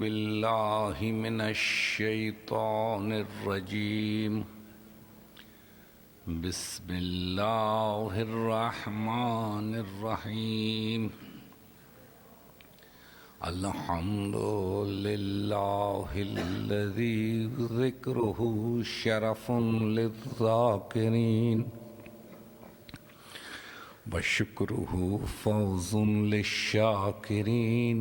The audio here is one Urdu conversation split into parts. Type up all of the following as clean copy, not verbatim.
بالله من الشيطان الرجيم بسم الله الرحمن الرحيم الحمد لله الذي ذكره شرف للذاكرين وشكره فوز للشاكرين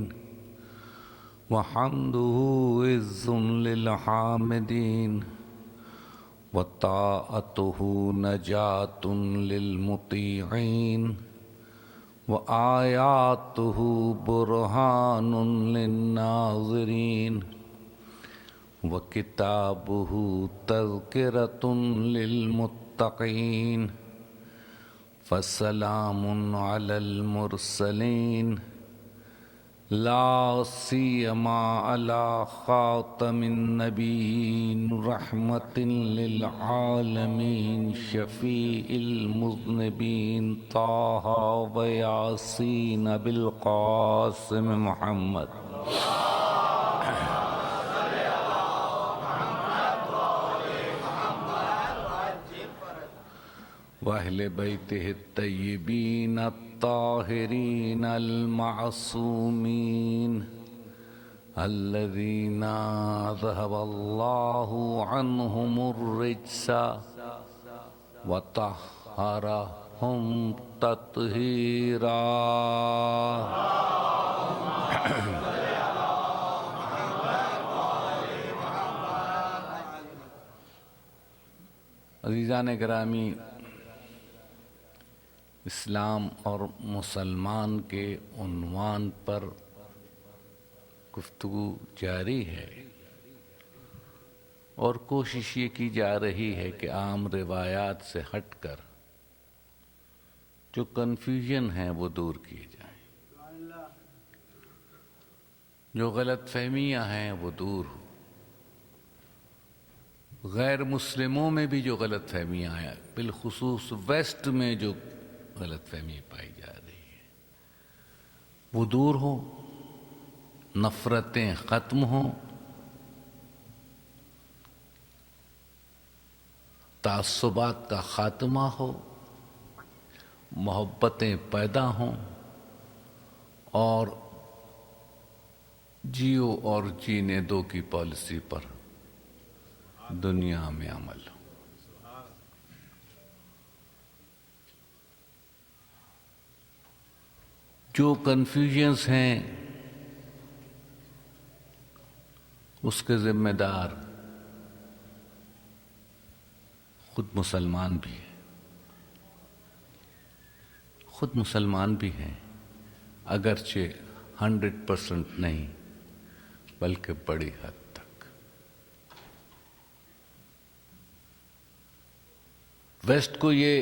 وحمده عز للحامدين وطاعته نجاة للمطيعين وآياته برهان للناظرين وكتابه تذكرة للمتقين فسلام على المرسلين لا سيما على خاتم النبيين رحمة للعالمين شفيع المذنبين طه وياسين بالقاسم محمد وأهل بيته الطيبين الطاهرين المعصومين الذين ذهب الله عنهم الرجس وطهرهم تطهيرا. عزیزان گرامی، اسلام اور مسلمان کے عنوان پر گفتگو جاری ہے اور کوشش یہ کی جا رہی ہے کہ عام روایات سے ہٹ کر جو کنفیوژن ہیں وہ دور کیے جائیں، جو غلط فہمیاں ہیں وہ دور ہو. غیر مسلموں میں بھی جو غلط فہمیاں ہیں، بالخصوص ویسٹ میں جو غلط فہمی پائی جا رہی ہے وہ دور ہو، نفرتیں ختم ہوں، تعصبات کا خاتمہ ہو، محبتیں پیدا ہوں اور جیو اور جینے دو کی پالیسی پر دنیا میں عمل ہو. جو کنفیوژنز ہیں اس کے ذمہ دار خود مسلمان بھی ہیں، خود مسلمان بھی ہیں، اگرچہ 100% نہیں بلکہ بڑی حد تک. ویسٹ کو یہ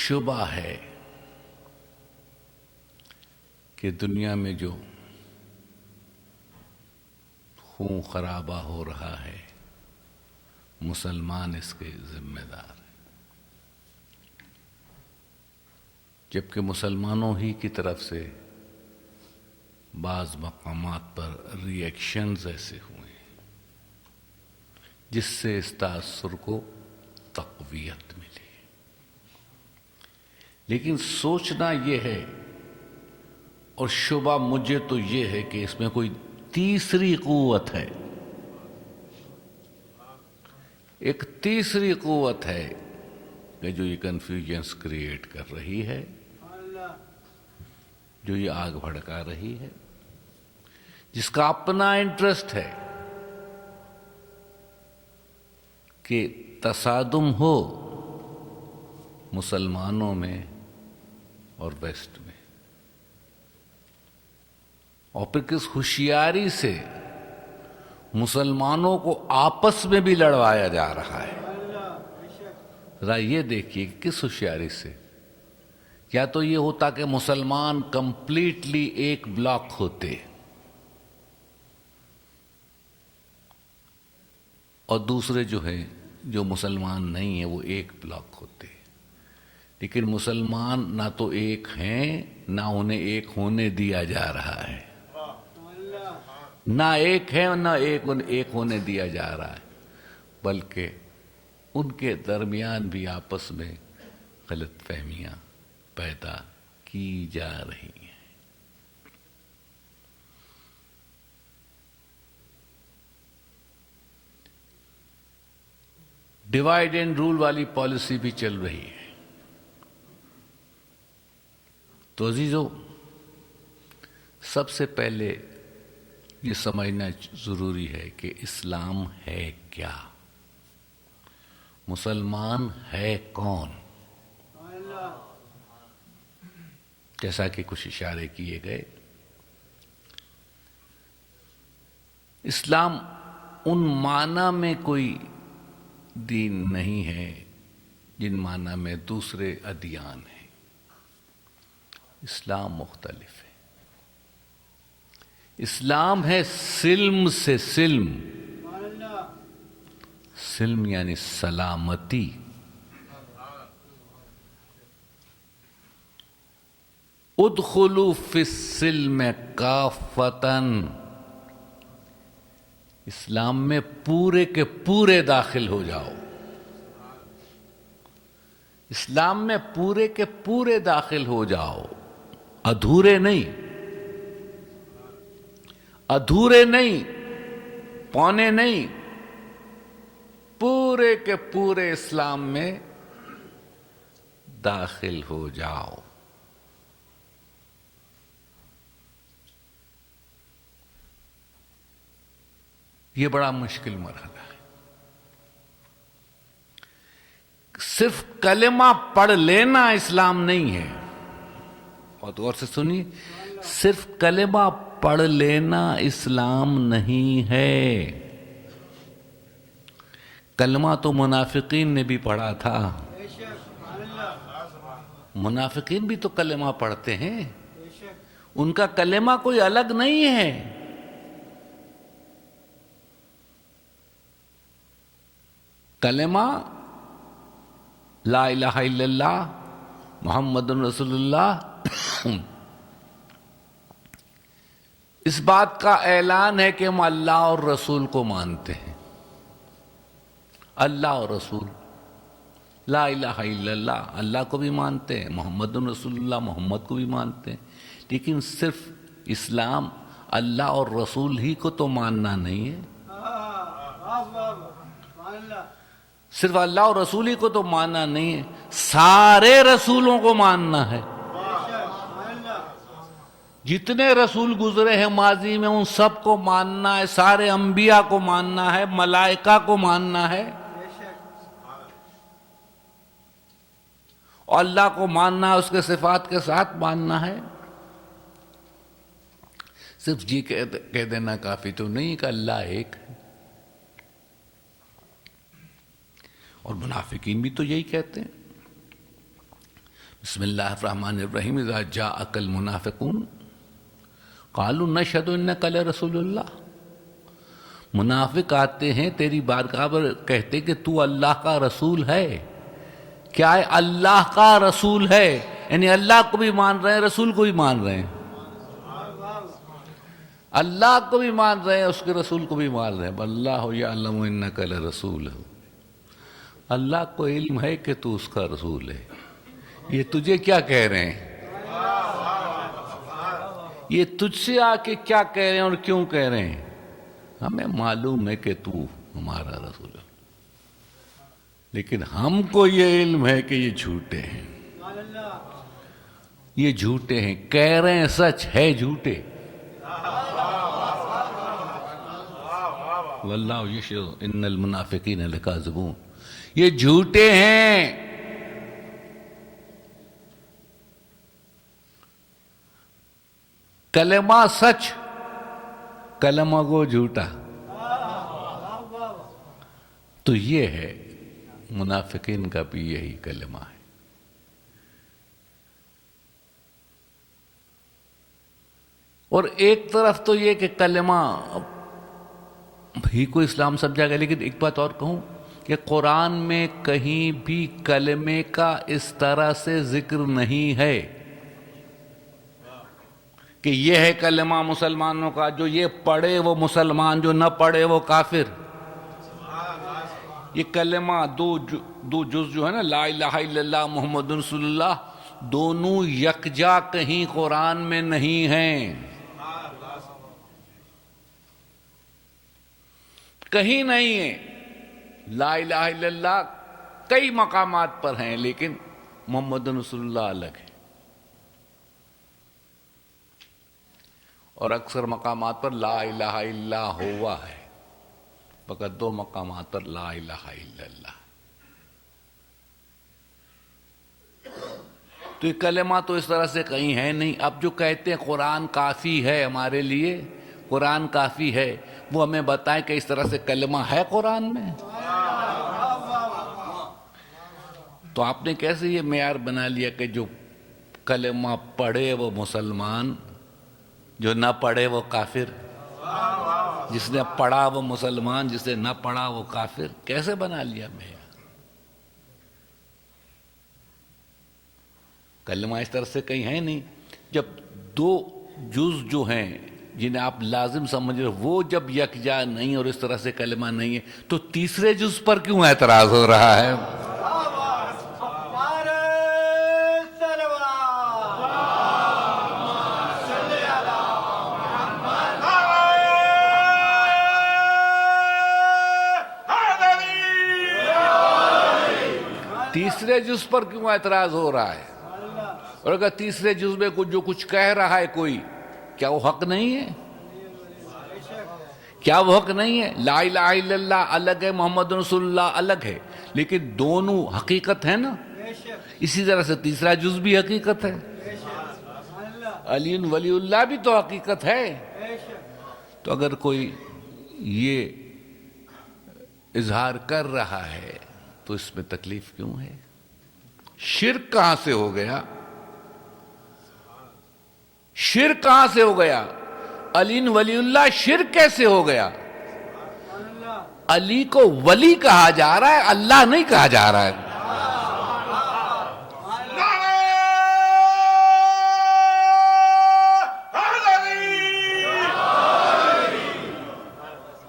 شبہ ہے کہ دنیا میں جو خون خرابہ ہو رہا ہے مسلمان اس کے ذمہ دار ہیں، جبکہ مسلمانوں ہی کی طرف سے بعض مقامات پر ری ایکشنز ایسے ہوئے ہیں جس سے اس تاثر کو تقویت ملی. لیکن سوچنا یہ ہے اور شبہ مجھے تو یہ ہے کہ اس میں کوئی تیسری قوت ہے، ایک تیسری قوت ہے کہ جو یہ کنفیوژنس کریٹ کر رہی ہے، جو یہ آگ بھڑکا رہی ہے، جس کا اپنا انٹرسٹ ہے کہ تصادم ہو مسلمانوں میں اور ویسٹ میں، اور پھر کس ہوشیاری سے مسلمانوں کو آپس میں بھی لڑوایا جا رہا ہے. ذرا یہ دیکھیے کہ کس ہوشیاری سے. یا تو یہ ہوتا کہ مسلمان کمپلیٹلی ایک بلاک ہوتے اور دوسرے جو ہیں جو مسلمان نہیں ہیں وہ ایک بلاک ہوتے، لیکن مسلمان نہ تو ایک ہیں نہ انہیں ایک ہونے دیا جا رہا ہے. نہ ایک ہے اور نہ ایک ہونے دیا جا رہا ہے، بلکہ ان کے درمیان بھی آپس میں غلط فہمیاں پیدا کی جا رہی ہیں۔ ڈیوائڈ اینڈ رول والی پالیسی بھی چل رہی ہے۔ تو عزیزو، سب سے پہلے یہ سمجھنا ضروری ہے کہ اسلام ہے کیا، مسلمان ہے کون۔ جیسا کہ کچھ اشارے کیے گئے، اسلام ان معنی میں کوئی دین نہیں ہے جن معنی میں دوسرے ادیان ہیں۔ اسلام مختلف ہے۔ اسلام ہے سلم سے سلم، سلم یعنی سلامتی۔ ادخلوا فی السلم کافۃ، اسلام میں پورے کے پورے داخل ہو جاؤ، اسلام میں پورے کے پورے داخل ہو جاؤ، ادھورے نہیں، ادھورے نہیں، پونے نہیں، پورے کے پورے اسلام میں داخل ہو جاؤ۔ یہ بڑا مشکل مرحلہ ہے۔ صرف کلمہ پڑھ لینا اسلام نہیں ہے، بہت غور سے سنیے، صرف کلمہ پڑھ لینا اسلام نہیں ہے۔ کلمہ تو منافقین نے بھی پڑھا تھا، منافقین بھی تو کلمہ پڑھتے ہیں، ان کا کلمہ کوئی الگ نہیں ہے۔ کلمہ لا الہ الا اللہ محمد رسول اللہ، اس بات کا اعلان ہے کہ ہم اللہ اور رسول کو مانتے ہیں، اللہ اور رسول، لا الہ الا اللہ اللہ کو بھی مانتے ہیں، محمد رسول اللہ محمد کو بھی مانتے ہیں، لیکن صرف اسلام اللہ اور رسول ہی کو تو ماننا نہیں ہے، صرف اللہ اور رسول ہی کو تو ماننا نہیں ہے، سارے رسولوں کو ماننا ہے۔ جتنے رسول گزرے ہیں ماضی میں ان سب کو ماننا ہے، سارے انبیاء کو ماننا ہے، ملائکہ کو ماننا ہے، اور اللہ کو ماننا ہے، اس کے صفات کے ساتھ ماننا ہے۔ صرف جی کہہ دینا کافی تو نہیں کہ اللہ ایک ہے، اور منافقین بھی تو یہی کہتے ہیں۔ بسم اللہ الرحمن الرحیم، اذا جاءک المنافقون قالوا نشہد انک لرسول اللہ، منافق آتے ہیں تیری بارگاہ پر، کہتے کہ تو اللہ کا رسول ہے۔ کیا ہے؟ اللہ کا رسول ہے، یعنی اللہ کو بھی مان رہے ہیں، رسول کو بھی مان رہے ہیں، اللہ کو بھی مان رہے ہیں، اس کے رسول کو بھی مان رہے ہیں۔ واللہ یعلم انک لرسولہ، اللہ کو علم ہے کہ تو اس کا رسول ہے۔ یہ تجھے کیا کہہ رہے ہیں؟ یہ تجھ سے آ کے کیا کہہ رہے ہیں اور کیوں کہہ رہے ہیں؟ ہمیں معلوم ہے کہ تو ہمارا رسول ہے، لیکن ہم کو یہ علم ہے کہ یہ جھوٹے ہیں، یہ جھوٹے ہیں، کہہ رہے ہیں سچ ہے جھوٹے۔ واللہ یشہد ان المنافقین لکاذبون، یہ جھوٹے ہیں۔ کلمہ سچ، کلمہ کو جھوٹا، تو یہ ہے منافقین کا بھی یہی کلمہ ہے۔ اور ایک طرف تو یہ کہ کلمہ ہی کو اسلام سمجھا گیا، لیکن ایک بات اور کہوں کہ قرآن میں کہیں بھی کلمے کا اس طرح سے ذکر نہیں ہے، کہ یہ ہے کلمہ مسلمانوں کا، جو یہ پڑھے وہ مسلمان، جو نہ پڑھے وہ کافر۔ یہ کلمہ دو جز جو ہے نا، لا الہ الا اللہ محمد رسول اللہ، دونوں یکجا کہیں قرآن میں نہیں ہیں، کہیں نہیں ہیں۔ لا الہ الا اللہ کئی مقامات پر ہیں، لیکن محمد رسول اللہ الگ ہے، اور اکثر مقامات پر لا الہ الا ہوا ہے، فقط 2 مقامات پر لا الہ الا اللہ۔ تو یہ کلمہ تو اس طرح سے کہیں ہے نہیں۔ اب جو کہتے ہیں قرآن کافی ہے ہمارے لیے، قرآن کافی ہے، وہ ہمیں بتائیں کہ اس طرح سے کلمہ ہے قرآن میں؟ تو آپ نے کیسے یہ معیار بنا لیا کہ جو کلمہ پڑھے وہ مسلمان، جو نہ پڑھے وہ کافر؟ جس نے پڑھا وہ مسلمان، جس نے نہ پڑھا وہ کافر؟ کیسے بنا لیا معیار؟ کلمہ اس طرح سے کہیں ہے نہیں۔ جب 2 جز جو ہیں جنہیں آپ لازم سمجھ رہے وہ جب یکجا نہیں اور اس طرح سے کلمہ نہیں ہے، تو تیسرے جز پر کیوں اعتراض ہو رہا ہے؟ تیسرے جز پر کیوں اعتراض ہو رہا ہے؟ اور اگر تیسرے جز میں جو کچھ کہہ رہا ہے کوئی، کیا وہ حق نہیں ہے؟ کیا وہ حق نہیں ہے؟ لا الہ الا اللہ الگ ہے، محمد رسول اللہ الگ ہے، لیکن دونوں حقیقت ہے نا۔ اسی طرح سے تیسرا جز بھی حقیقت ہے، علی ولی اللہ بھی تو حقیقت ہے۔ تو اگر کوئی یہ اظہار کر رہا ہے تو اس میں تکلیف کیوں ہے؟ شرک کہاں سے ہو گیا؟ شرک کہاں سے ہو گیا؟ علی ولی اللہ شرک کیسے ہو گیا؟ علی کو ولی کہا جا رہا ہے، اللہ نہیں کہا جا رہا ہے۔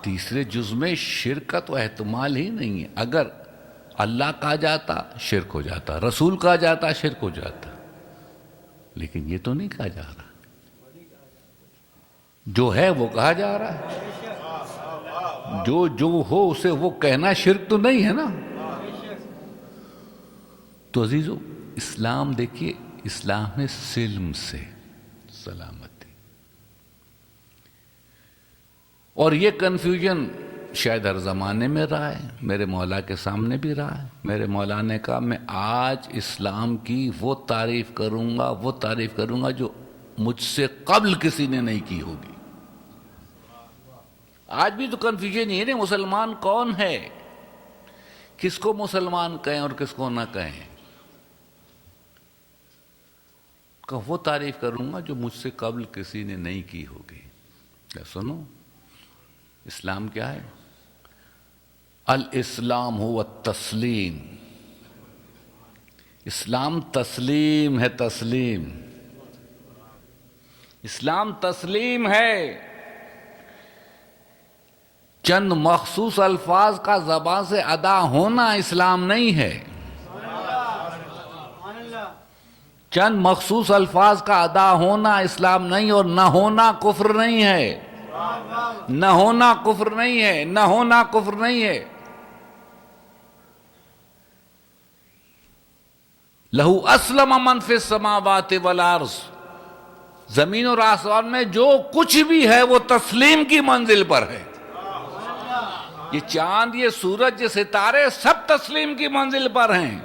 تیسرے جز میں شرک کا تو احتمال ہی نہیں ہے۔ اگر اللہ کہا جاتا شرک ہو جاتا، رسول کہا جاتا شرک ہو جاتا، لیکن یہ تو نہیں کہا جا رہا، جو ہے وہ کہا جا رہا ہے۔ جو ہو اسے وہ کہنا شرک تو نہیں ہے نا۔ تو عزیزو، اسلام دیکھیے، اسلام ہے سلم سے سلامتی، اور یہ کنفیوژن شاید ہر زمانے میں رہا ہے، میرے مولا کے سامنے بھی رہا ہے۔ میرے مولا نے کہا میں آج اسلام کی وہ تعریف کروں گا جو مجھ سے قبل کسی نے نہیں کی ہوگی۔ آج بھی تو کنفیوژن یہ نہیں، مسلمان کون ہے، کس کو مسلمان کہیں اور کس کو نہ کہیں۔ کہ وہ تعریف کروں گا جو مجھ سے قبل کسی نے نہیں کی ہوگی۔ کیا سنو، اسلام کیا ہے؟ الاسلام ہوا التسلیم، اسلام تسلیم ہے، تسلیم، اسلام تسلیم ہے۔ چند مخصوص الفاظ کا زبان سے ادا ہونا اسلام نہیں ہے، چند مخصوص الفاظ کا ادا ہونا اسلام نہیں، اور نہ ہونا کفر نہیں ہے، نہ ہونا کفر نہیں ہے، نہ ہونا کفر نہیں ہے۔ لہو اسلم من فی السماوات والارض، زمین اور آسمان میں جو کچھ بھی ہے وہ تسلیم کی منزل پر ہے۔ یہ چاند، یہ سورج، یہ ستارے سب تسلیم کی منزل پر ہیں۔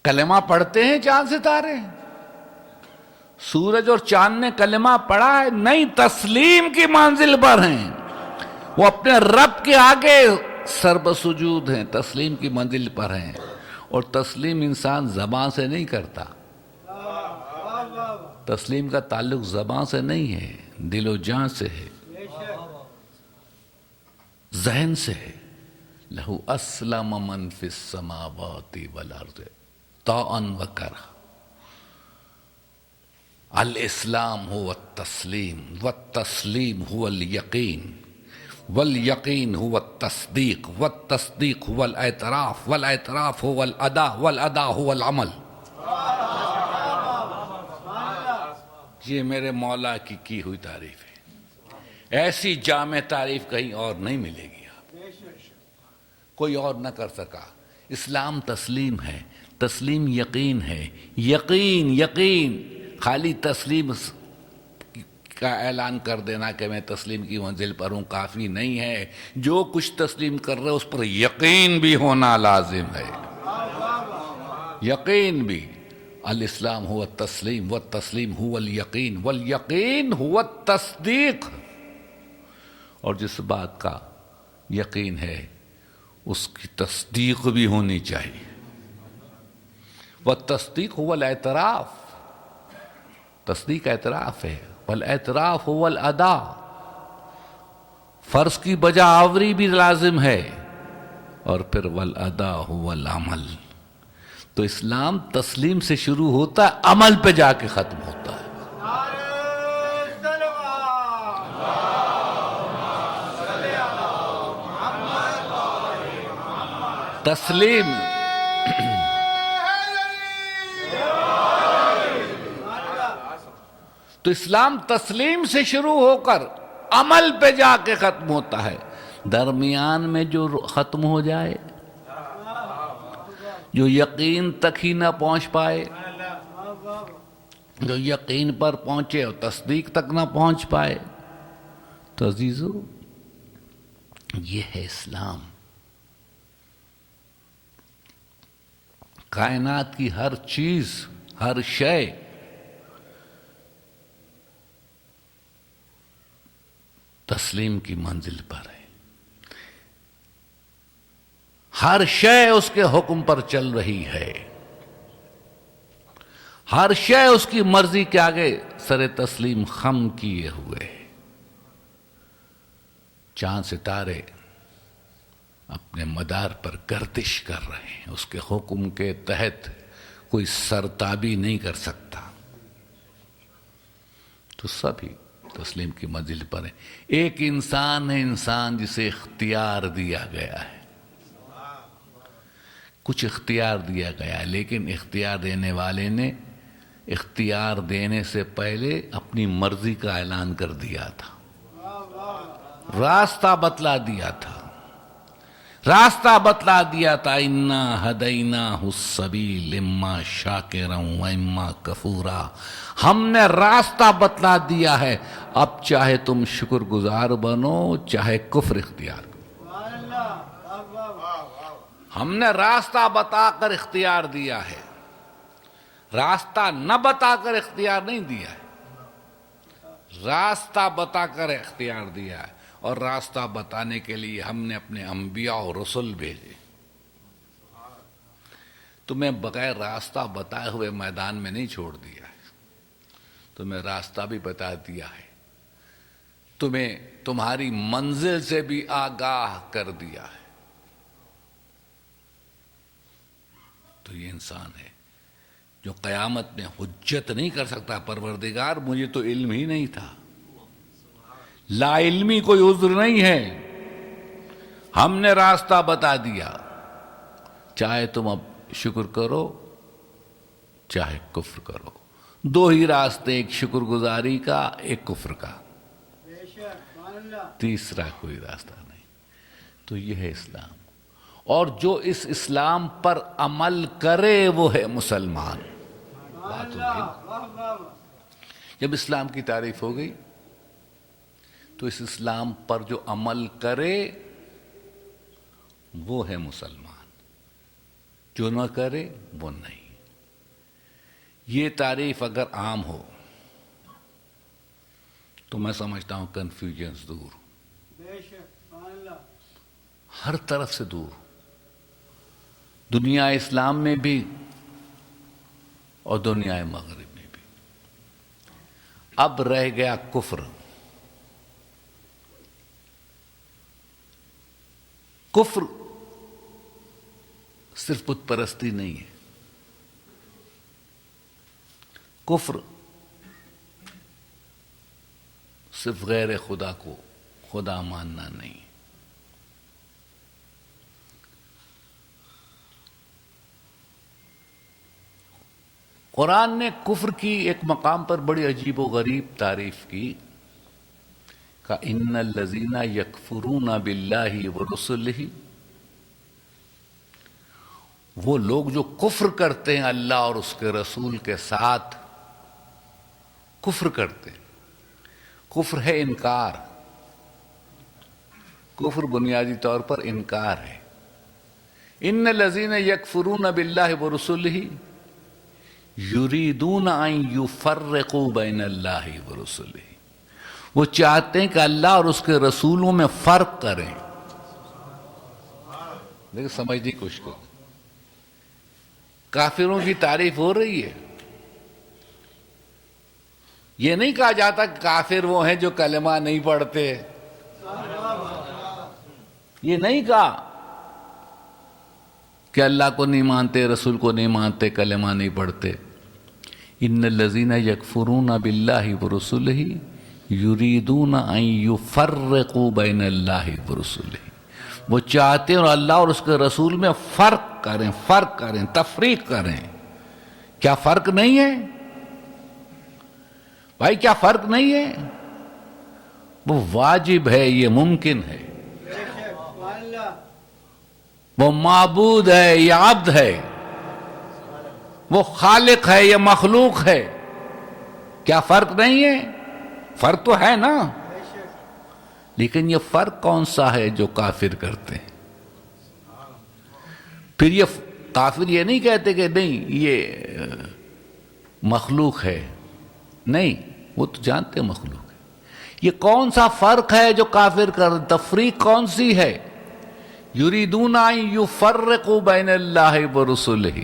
کلمہ پڑھتے ہیں چاند ستارے؟ سورج اور چاند نے کلمہ پڑھا ہے؟ نہیں، تسلیم کی منزل پر ہیں، وہ اپنے رب کے آگے سر بسجود ہیں، تسلیم کی منزل پر ہیں۔ اور تسلیم انسان زبان سے نہیں کرتا، تسلیم کا تعلق زبان سے نہیں ہے، دل و جان سے ہے، ذہن سے ہے۔ لہو اسلم من فی السماوات والارض طوعا وکرہا، الاسلام هو التسلیم والتسلیم هو الیقین والیقین هو التصدیق والتصدیق هو الاعتراف والاعتراف هو الادا والادا هو العمل. یہ میرے مولا کی ہوئی تعریف ہے. ایسی جامع تعریف کہیں اور نہیں ملے گی، کوئی اور نہ کر سکا. اسلام تسلیم ہے، تسلیم یقین ہے. یقین یقین خالی تسلیم کا اعلان کر دینا کہ میں تسلیم کی منزل پر ہوں کافی نہیں ہے. جو کچھ تسلیم کر رہے اس پر یقین بھی ہونا لازم ہے. یقین بھی. الاسلام هو التسلیم والتسلیم هو الیقین والیقین هو التصدیق. اور جس بات کا یقین ہے اس کی تصدیق بھی ہونی چاہیے. والتصدیق هو الاعتراف، تصدیق اعتراف ہے. والاعتراف هو الادا، فرض کی بجا آوری بھی لازم ہے. اور پھر والادا هو العمل. تو اسلام تسلیم سے شروع ہوتا ہے، عمل پہ جا کے ختم ہوتا ہے. تسلیم تو اسلام تسلیم سے شروع ہو کر عمل پہ جا کے ختم ہوتا ہے. درمیان میں جو ختم ہو جائے، جو یقین تک ہی نہ پہنچ پائے، جو یقین پر پہنچے اور تصدیق تک نہ پہنچ پائے، تو عزیزو یہ ہے اسلام. کائنات کی ہر چیز، ہر شے تسلیم کی منزل پر ہے. ہر شے اس کے حکم پر چل رہی ہے. ہر شے اس کی مرضی کے آگے سر تسلیم خم کیے ہوئے. چاند ستارے اپنے مدار پر گردش کر رہے ہیں، اس کے حکم کے تحت کوئی سرتابی نہیں کر سکتا. تو سبھی تسلیم کی منزل پر ہیں. ایک انسان ہے، انسان جسے اختیار دیا گیا ہے. کچھ اختیار دیا گیا ہے، لیکن اختیار دینے والے نے اختیار دینے سے پہلے اپنی مرضی کا اعلان کر دیا تھا. راستہ بتلا دیا تھا، راستہ بتلا دیا تھا. انا ہدیناہ السبیل اما شاکرا و اما کفورا. ہم نے راستہ بتلا دیا ہے، اب چاہے تم شکر گزار بنو چاہے کفر اختیار. ہم نے راستہ بتا کر اختیار دیا ہے، راستہ نہ بتا کر اختیار نہیں دیا ہے. راستہ بتا کر اختیار دیا ہے، اور راستہ بتانے کے لیے ہم نے اپنے انبیاء اور رسول بھیجے. تمہیں بغیر راستہ بتائے ہوئے میدان میں نہیں چھوڑ دیا ہے، تمہیں راستہ بھی بتا دیا ہے، تمہیں تمہاری منزل سے بھی آگاہ کر دیا ہے. تو یہ انسان ہے جو قیامت میں حجت نہیں کر سکتا پروردگار مجھے تو علم ہی نہیں تھا. لا علمی کوئی عذر نہیں ہے. ہم نے راستہ بتا دیا، چاہے تم اب شکر کرو چاہے کفر کرو. دو ہی راستے، ایک شکر گزاری کا، ایک کفر کا. تیسرا کوئی راستہ نہیں. تو یہ ہے اسلام. اور جو اس اسلام پر عمل کرے وہ ہے مسلمان. بات ہوگی. جب اسلام کی تعریف ہو گئی تو اس اسلام پر جو عمل کرے وہ ہے مسلمان، جو نہ کرے وہ نہیں. یہ تعریف اگر عام ہو تو میں سمجھتا ہوں کنفیوژنس دور، ہر طرف سے دور، دنیا اسلام میں بھی اور دنیا مغرب میں بھی. اب رہ گیا کفر. کفر صرف بت پرستی نہیں ہے. کفر صرف غیر خدا کو خدا ماننا نہیں. قرآن نے کفر کی ایک مقام پر بڑی عجیب و غریب تعریف کی کہ ان الذین یکفرون باللہ ورسلہ، وہ لوگ جو کفر کرتے ہیں اللہ اور اس کے رسول کے ساتھ، کفر کرتے ہیں. کفر ہے انکار، کفر بنیادی طور پر انکار ہے. ان الذین یکفرون باللہ ورسلہ یریدون ان یفرقوا بین اللہ ورسلہ، وہ چاہتے ہیں کہ اللہ اور اس کے رسولوں میں فرق کریں. دیکھیں سمجھنے کی کوشش کرو. کافروں کی تعریف ہو رہی ہے. یہ نہیں کہا جاتا کہ کافر وہ ہیں جو کلمہ نہیں پڑھتے، یہ نہیں کہا کہ اللہ کو نہیں مانتے، رسول کو نہیں مانتے، کلمہ نہیں پڑھتے. ان الذین یکفرون باللہ ورسلہ یریدون ان یفرقوا بین اللہ ورسلہ، وہ چاہتے ہیں اور اللہ اور اس کے رسول میں فرق کریں، تفریق کریں. کیا فرق نہیں ہے بھائی؟ کیا فرق نہیں ہے؟ وہ واجب ہے، یہ ممکن ہے. وہ معبود ہے، یہ عبد ہے. وہ خالق ہے، یہ مخلوق ہے. کیا فرق نہیں ہے؟ فرق تو ہے نا. لیکن یہ فرق کون سا ہے جو کافر کرتے ہیں؟ پھر یہ کافر یہ نہیں کہتے کہ نہیں یہ مخلوق ہے، نہیں، وہ تو جانتے ہیں مخلوق ہے. یہ کون سا فرق ہے جو کافر کر؟ تفریق کون سی ہے؟ یریدون ان یفرقوا بین اللہ ورسلہ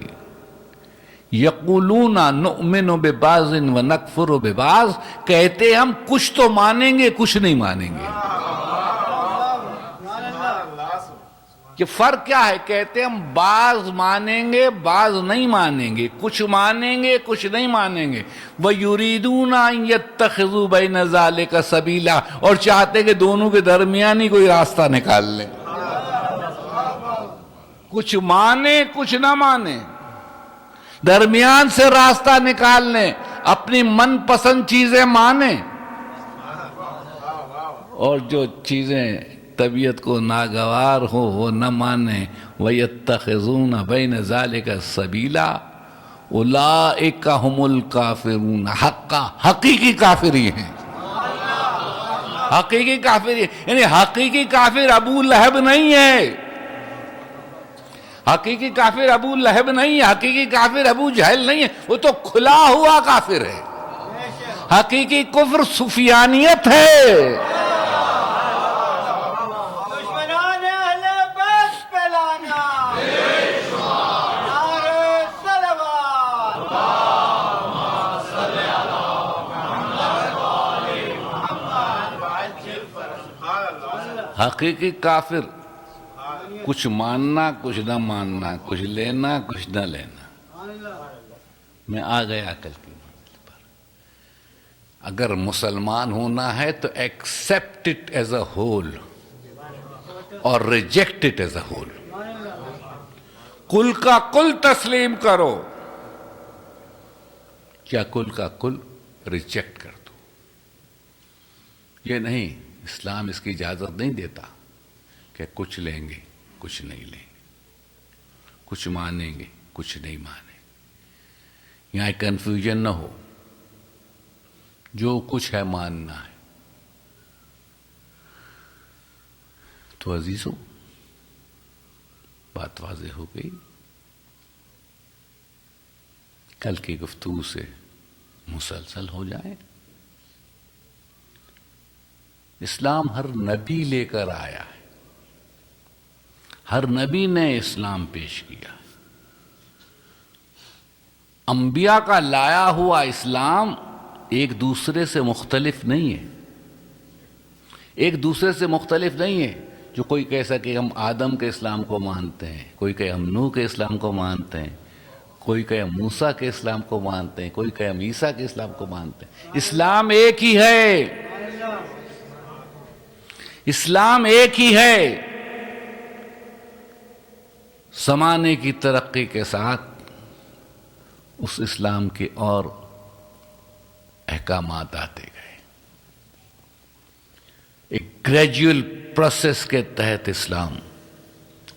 یقولون نؤمن ببعض ونکفر ببعض، کہتے ہم کچھ تو مانیں گے کچھ نہیں مانیں گے. کہ فرق کیا ہے؟ کہتے ہم بعض مانیں گے بعض نہیں مانیں گے، کچھ مانیں گے کچھ نہیں مانیں گے. وَيُرِيدُونَ أَن يَتَّخِذُوا بَيْنَ ذَلِكَ سَبِيلًا، اور چاہتے کہ دونوں کے درمیان ہی کوئی راستہ نکال لیں، کچھ مانے کچھ نہ مانے، درمیان سے راستہ نکال لیں، اپنی من پسند چیزیں مانیں اور جو چیزیں طبیعت کو ناگوار ہو وہ نہ مانیں. وَيَتَّخِذُونَ بَيْنَ ذَلِكَ سَبِيلًا اولئک هم الکافرون حقا، حقیقی کافری ہیں. حقیقی کافری، یعنی حقیقی کافر ابو لہب نہیں ہے، حقیقی کافر ابو لہب نہیں ہے، حقیقی کافر ابو جہل نہیں ہے، وہ تو کھلا ہوا کافر ہے. حقیقی کفر سفیانیت ہے. حقیقی کافر کچھ ماننا کچھ نہ ماننا، کچھ لینا کچھ نہ لینا. میں آ گیا عقل کی منزل پر. اگر مسلمان ہونا ہے تو accept it as a whole اور reject it as a whole. کل کا کل تسلیم کرو، کیا کل کا کل ریجیکٹ کر دو. یہ نہیں، اسلام اس کی اجازت نہیں دیتا کہ کچھ لیں گے کچھ نہیں لیں گے، کچھ مانیں گے کچھ نہیں مانیں. یہاں کنفیوژن نہ ہو، جو کچھ ہے ماننا ہے. تو عزیزو بات واضح ہو گئی. کل کی گفتگو سے مسلسل ہو جائیں. اسلام ہر نبی لے کر آیا ہے، ہر نبی نے اسلام پیش کیا. انبیاء کا لایا ہوا اسلام ایک دوسرے سے مختلف نہیں ہے، ایک دوسرے سے مختلف نہیں ہے. جو کوئی کہہ سکے ہم آدم کے اسلام کو مانتے ہیں، کوئی کہے ہم نوح کے اسلام کو مانتے ہیں، کوئی کہے ہم موسیٰ کے اسلام کو مانتے ہیں، کوئی کہے ہم عیسیٰ کے اسلام کو مانتے ہیں. اسلام ایک ہی ہے. اسلام ایک ہی ہے. زمانے کی ترقی کے ساتھ اس اسلام کے اور احکامات آتے گئے. ایک گریجول پروسیس کے تحت اسلام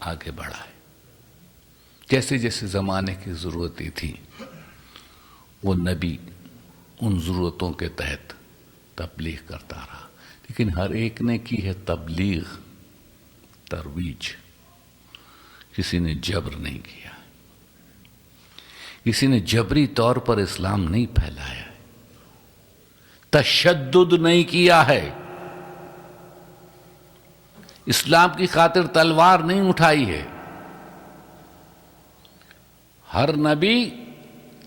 آگے بڑھا ہے. جیسے جیسے زمانے کی ضرورتیں تھی وہ نبی ان ضرورتوں کے تحت تبلیغ کرتا رہا. لیکن ہر ایک نے کی ہے تبلیغ، ترویج. کسی نے جبر نہیں کیا، کسی نے جبری طور پر اسلام نہیں پھیلایا، تشدد نہیں کیا ہے، اسلام کی خاطر تلوار نہیں اٹھائی ہے. ہر نبی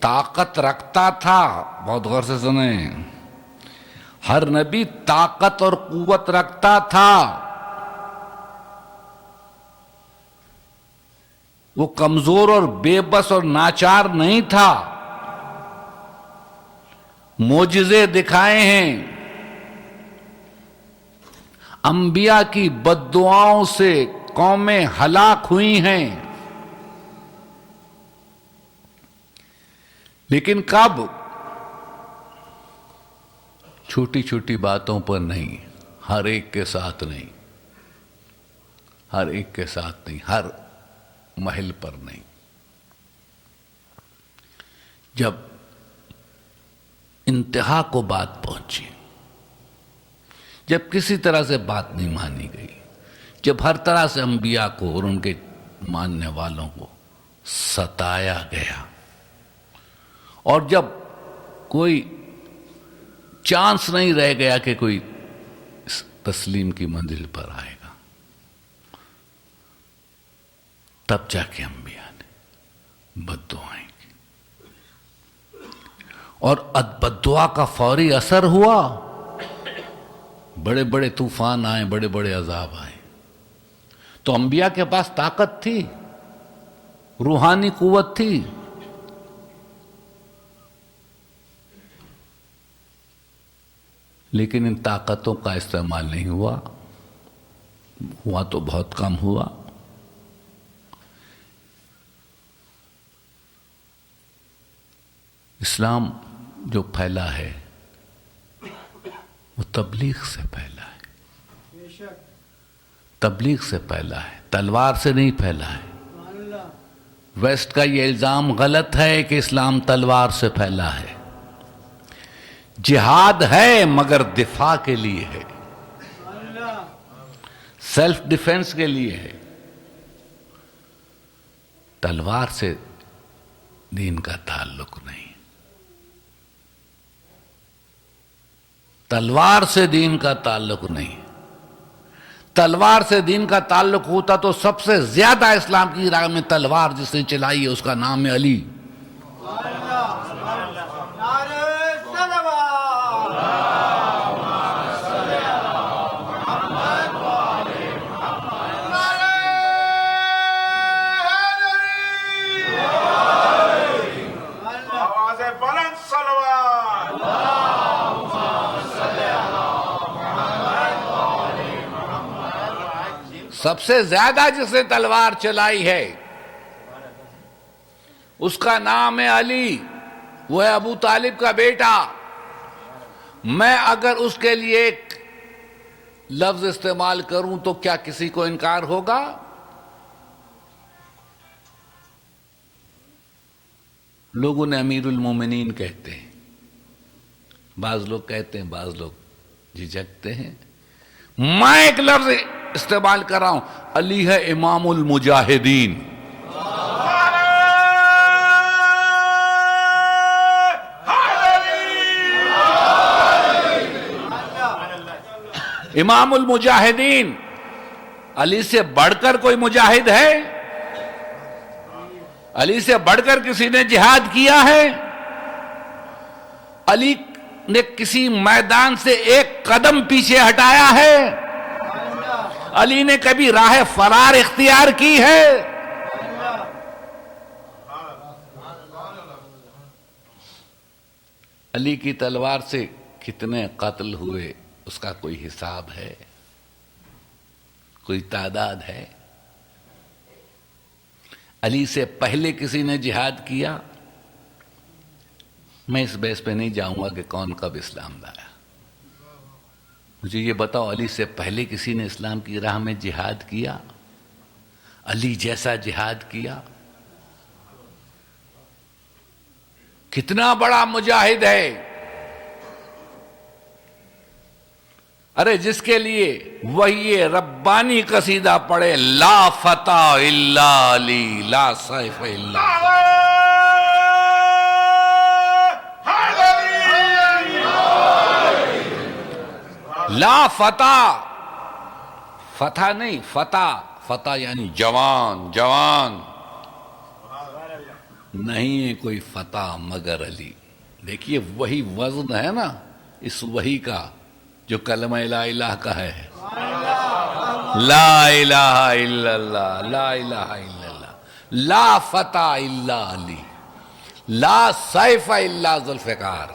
طاقت رکھتا تھا. بہت غور سے سنیں، ہر نبی طاقت اور قوت رکھتا تھا. وہ کمزور اور بے بس اور ناچار نہیں تھا. معجزے دکھائے ہیں. انبیاء کی بد دعاؤں سے قومیں ہلاک ہوئی ہیں. لیکن کب؟ چھوٹی چھوٹی باتوں پر نہیں، ہر ایک کے ساتھ نہیں، ہر ایک کے ساتھ نہیں، ہر محل پر نہیں. جب انتہا کو بات پہنچی، جب کسی طرح سے بات نہیں مانی گئی، جب ہر طرح سے انبیاء کو اور ان کے ماننے والوں کو ستایا گیا، اور جب کوئی چانس نہیں رہ گیا کہ کوئی تسلیم کی منزل پر آئے گا، تب جا کے انبیاء نے بد دعائیں کی. اور بد دعا کا فوری اثر ہوا. بڑے بڑے طوفان آئے، بڑے بڑے عذاب آئے. تو انبیاء کے پاس طاقت تھی، روحانی قوت تھی. لیکن ان طاقتوں کا استعمال نہیں ہوا، ہوا تو بہت کم ہوا. اسلام جو پھیلا ہے وہ تبلیغ سے پھیلا ہے، تبلیغ سے پھیلا ہے، تلوار سے نہیں پھیلا ہے. ویسٹ کا یہ الزام غلط ہے کہ اسلام تلوار سے پھیلا ہے. جہاد ہے مگر دفاع کے لیے ہے، سیلف ڈیفنس کے لیے ہے. تلوار سے دین کا تعلق نہیں، تلوار سے دین کا تعلق نہیں. تلوار سے دین کا تعلق ہوتا تو سب سے زیادہ اسلام کی راہ میں تلوار جس نے چلائی ہے اس کا نام ہے علی. سب سے زیادہ جس نے تلوار چلائی ہے اس کا نام ہے علی. وہ ہے ابو طالب کا بیٹا. میں اگر اس کے لیے ایک لفظ استعمال کروں تو کیا کسی کو انکار ہوگا؟ لوگوں نے امیر المومنین کہتے ہیں، بعض لوگ کہتے ہیں، بعض لوگ جھجکتے ہیں. میں ایک لفظ استعمال کر رہا ہوں، علی ہے امام المجاہدین. امام المجاہدین. علی سے بڑھ کر کوئی مجاہد ہے؟ علی سے بڑھ کر کسی نے جہاد کیا ہے؟ علی نے کسی میدان سے ایک قدم پیچھے ہٹایا ہے؟ علی نے کبھی راہ فرار اختیار کی ہے؟ علی کی تلوار سے کتنے قتل ہوئے اس کا کوئی حساب ہے؟ کوئی تعداد ہے؟ علی سے پہلے کسی نے جہاد کیا؟ میں اس بحث پہ نہیں جاؤں گا کہ کون کب اسلام لایا. مجھے یہ بتاؤ، علی سے پہلے کسی نے اسلام کی راہ میں جہاد کیا؟ علی جیسا جہاد کیا؟ کتنا بڑا مجاہد ہے. ارے جس کے لیے وہی ربانی قصیدہ پڑھے، لا فتح الا علی لا سیف الا لا فتح، فتح نہیں، فتح، فتح یعنی جوان، جوان نہیں ہے کوئی فتح مگر علی. دیکھیے وہی وزن ہے نا اس وہی کا جو کلمہ لا الہ کا ہے. لا الہ الا اللہ، لا الہ الا اللہ، لا فتح الا علی، لا سیف الا ذوالفقار.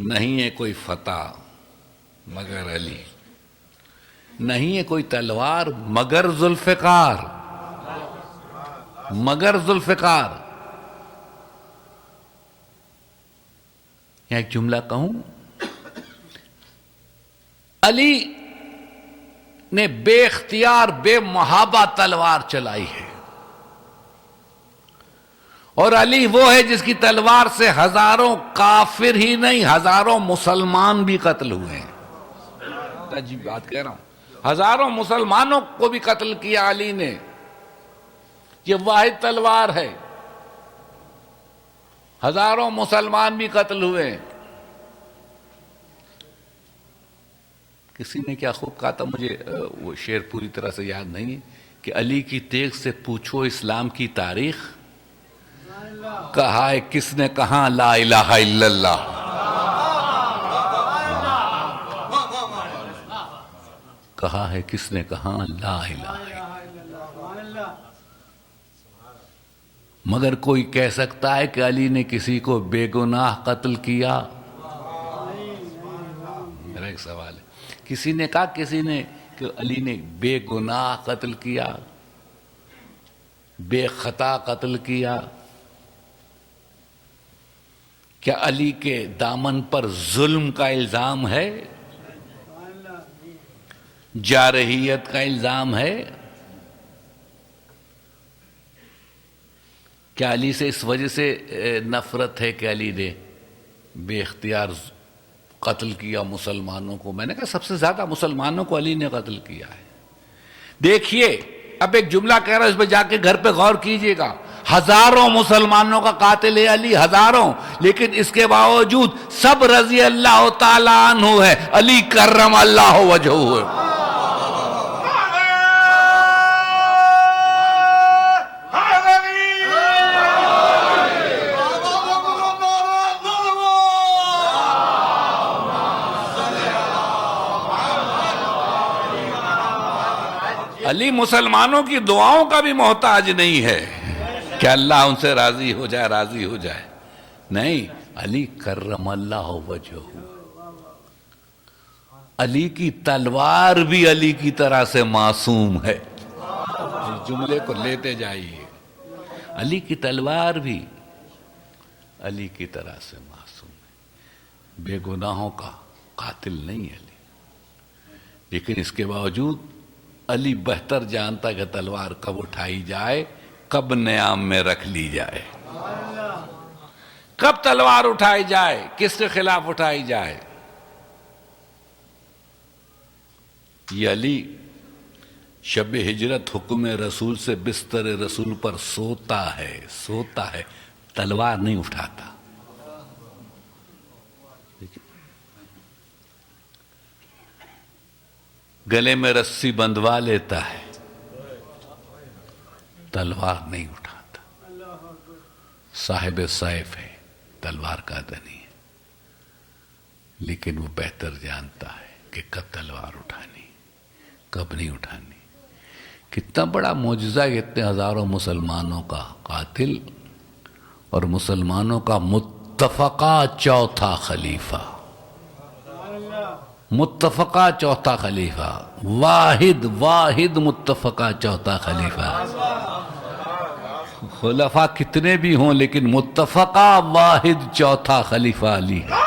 نہیں ہے کوئی فتح مگر علی، نہیں ہے کوئی تلوار مگر ذوالفقار، مگر ذوالفقار. یہاں ایک جملہ کہوں، علی نے بے اختیار بے محابہ تلوار چلائی ہے، اور علی وہ ہے جس کی تلوار سے ہزاروں کافر ہی نہیں ہزاروں مسلمان بھی قتل ہوئے ہیں. عجیب بات کہہ رہا ہوں، ہزاروں مسلمانوں کو بھی قتل کیا علی نے. یہ واحد تلوار ہے، ہزاروں مسلمان بھی قتل ہوئے. کسی نے کیا خوب کہا تھا، مجھے وہ شعر پوری طرح سے یاد نہیں ہے، کہ علی کی تیغ سے پوچھو اسلام کی تاریخ، کہا ہے کس نے کہا لا الہ الا اللہ. کہا ہے کس نے کہا لا الہ الا اللہ. مگر کوئی کہہ سکتا ہے کہ علی نے کسی کو بے گناہ قتل کیا؟ میرا ایک سوال ہے، کسی نے کہا کسی نے کہ علی نے بے گناہ قتل کیا، بے خطا قتل کیا؟ کیا علی کے دامن پر ظلم کا الزام ہے؟ جارحیت کا الزام ہے؟ کیا علی سے اس وجہ سے نفرت ہے کہ علی نے بے اختیار قتل کیا مسلمانوں کو؟ میں نے کہا سب سے زیادہ مسلمانوں کو علی نے قتل کیا ہے. دیکھیے اب ایک جملہ کہہ رہا ہوں، اس پہ جا کے گھر پہ غور کیجئے گا. ہزاروں مسلمانوں کا قاتل ہے علی، ہزاروں، لیکن اس کے باوجود سب رضی اللہ تعالیٰ عنہ ہے، علی کرم اللہ وجہہ ہے. علی مسلمانوں کی دعاؤں کا بھی محتاج نہیں ہے کہ اللہ ان سے راضی ہو جائے، راضی ہو جائے. نہیں، علی کرم اللہ وجہہ. علی کی تلوار بھی علی کی طرح سے معصوم ہے. اس جملے کو لیتے جائیے، علی کی تلوار بھی علی کی طرح سے معصوم ہے. بے گناہوں کا قاتل نہیں علی، لیکن اس کے باوجود علی بہتر جانتا کہ تلوار کب اٹھائی جائے، کب نیام میں رکھ لی جائے، کب تلوار اٹھائی جائے، کس کے خلاف اٹھائی جائے. یہ علی شب ہجرت حکم رسول سے بستر رسول پر سوتا ہے، تلوار نہیں اٹھاتا. گلے میں رسی بندھوا لیتا ہے، تلوار نہیں اٹھاتا. صاحب سیف ہے، تلوار کا دنی ہے، لیکن وہ بہتر جانتا ہے کہ کب تلوار اٹھانی، کب نہیں اٹھانی. کتنا بڑا معجزہ ہے، اتنے ہزاروں مسلمانوں کا قاتل اور مسلمانوں کا متفقہ چوتھا خلیفہ. متفقہ چوتھا خلیفہ، واحد متفقہ چوتھا خلیفہ۔ خلفاء کتنے بھی ہوں لیکن متفقہ واحد چوتھا خلیفہ علی ہے۔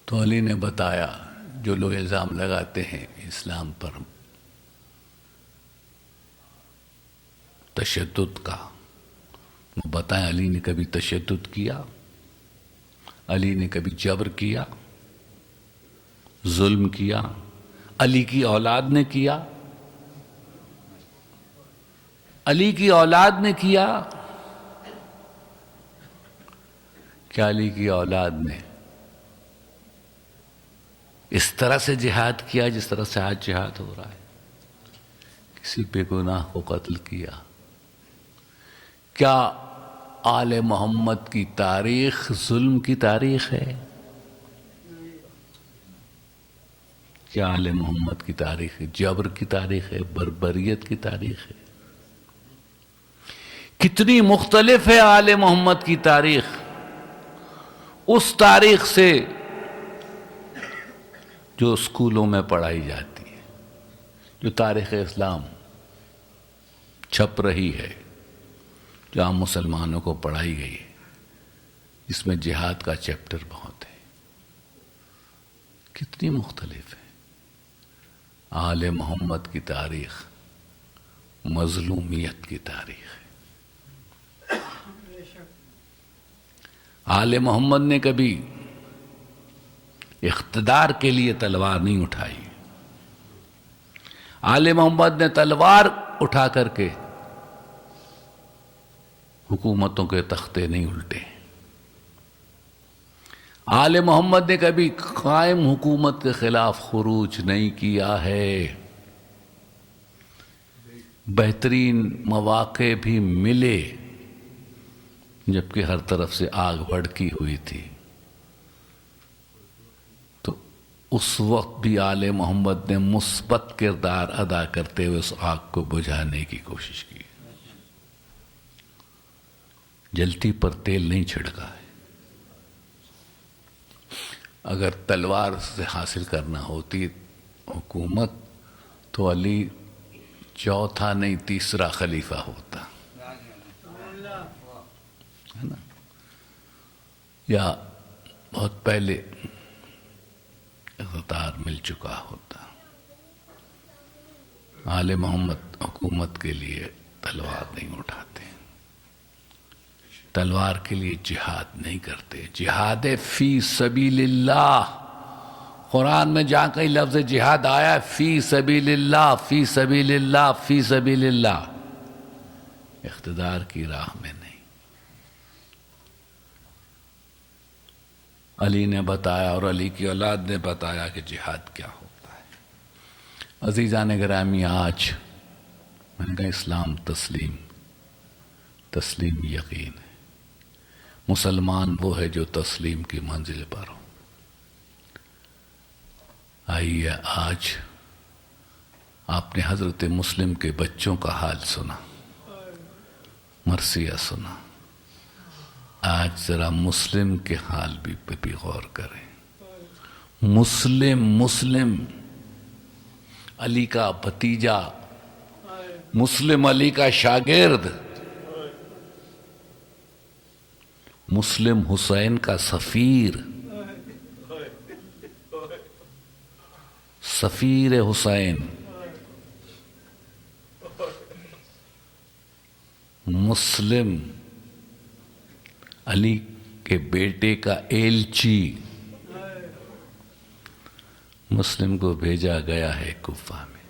تو علی نے بتایا، جو لوگ الزام لگاتے ہیں اسلام پر تشدد کا، وہ بتائیں علی نے کبھی تشدد کیا؟ علی نے کبھی جبر کیا، ظلم کیا؟ علی کی اولاد نے کیا؟ علی کی اولاد نے کیا؟ کیا علی کی اولاد نے اس طرح سے جہاد کیا جس طرح سے آج جہاد ہو رہا ہے؟ کسی بے گناہ کو قتل کیا؟ کیا آل محمد کی تاریخ ظلم کی تاریخ ہے؟ کیا آل محمد کی تاریخ جبر کی تاریخ ہے، بربریت کی تاریخ ہے؟ کتنی مختلف ہے آل محمد کی تاریخ اس تاریخ سے جو اسکولوں میں پڑھائی جاتی ہے، جو تاریخ اسلام چھپ رہی ہے، جو عام مسلمانوں کو پڑھائی گئی ہے، اس میں جہاد کا چیپٹر بہت ہے۔ کتنی مختلف ہے آل محمد کی تاریخ، مظلومیت کی تاریخ ہے۔ آل محمد نے کبھی اقتدار کے لیے تلوار نہیں اٹھائی، آل محمد نے تلوار اٹھا کر کے حکومتوں کے تختے نہیں الٹے، آل محمد نے کبھی قائم حکومت کے خلاف خروج نہیں کیا ہے۔ بہترین مواقع بھی ملے جبکہ ہر طرف سے آگ بھڑکی ہوئی تھی، تو اس وقت بھی آل محمد نے مثبت کردار ادا کرتے ہوئے اس آگ کو بجھانے کی کوشش کی۔ جلتی پر تیل نہیں چھڑکا ہے۔ اگر تلوار سے حاصل کرنا ہوتی حکومت تو علی چوتھا نہیں تیسرا خلیفہ ہوتا ہے نا، یا بہت پہلے اقتدار مل چکا ہوتا۔ آل محمد حکومت کے لیے تلوار نہیں اٹھاتے، تلوار کے لیے جہاد نہیں کرتے۔ جہاد فی سبیل اللہ، قرآن میں جہاں کہیں لفظ جہاد آیا فی سبیل اللہ، فی سبیل اللہ، فی سبیل اللہ، اقتدار کی راہ میں نہیں۔ علی نے بتایا اور علی کی اولاد نے بتایا کہ جہاد کیا ہوتا ہے۔ عزیزان گرامی، آج میں نے کہا اسلام تسلیم یقین ہے۔ مسلمان وہ ہے جو تسلیم کی منزل پر ہو۔ آئیے آج آپ نے حضرت مسلم کے بچوں کا حال سنا، مرثیہ سنا، آج ذرا مسلم کے حال پہ بھی غور کریں۔ مسلم علی کا بھتیجا، مسلم علی کا شاگرد، مسلم حسین کا سفیر حسین، مسلم علی کے بیٹے کا ایلچی، مسلم کو بھیجا گیا ہے کوفہ میں،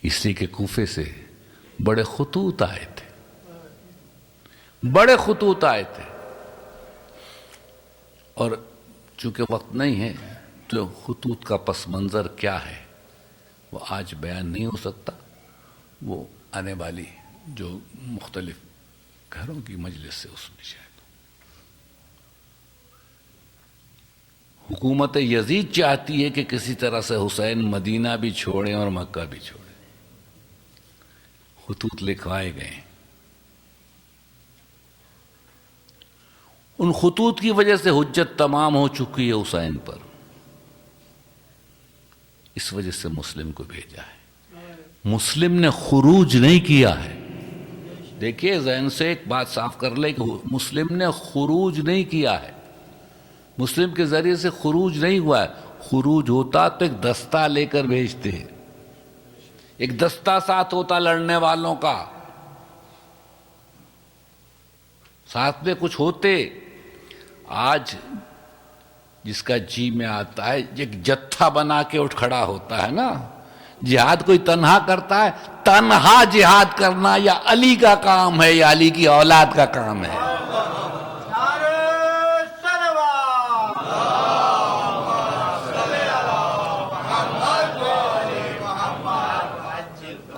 اس لیے کہ کوفے سے بڑے خطوط آئے تھے، اور چونکہ وقت نہیں ہے تو خطوط کا پس منظر کیا ہے وہ آج بیان نہیں ہو سکتا، وہ آنے والی جو مختلف گھروں کی مجلس سے اس میں شاید حکومت یزید چاہتی ہے کہ کسی طرح سے حسین مدینہ بھی چھوڑیں اور مکہ بھی چھوڑیں. خطوط لکھوائے گئے. ان خطوط کی وجہ سے حجت تمام ہو چکی ہے حسین پر. اس وجہ سے مسلم کو بھیجا ہے. مسلم نے خروج نہیں کیا ہے. دیکھیے ذہن سے ایک بات صاف کر لیں کہ مسلم نے خروج نہیں کیا ہے. مسلم کے ذریعے سے خروج نہیں ہوا ہے. خروج ہوتا تو ایک دستہ لے کر بھیجتے ہیں. ایک دستہ ساتھ ہوتا لڑنے والوں کا, ساتھ میں کچھ ہوتے. آج جس کا جی میں آتا ہے ایک جتھا بنا کے اٹھ کھڑا ہوتا ہے نا. جہاد کوئی تنہا کرتا ہے؟ تنہا جہاد کرنا یا علی کا کام ہے یا علی کی اولاد کا کام ہے.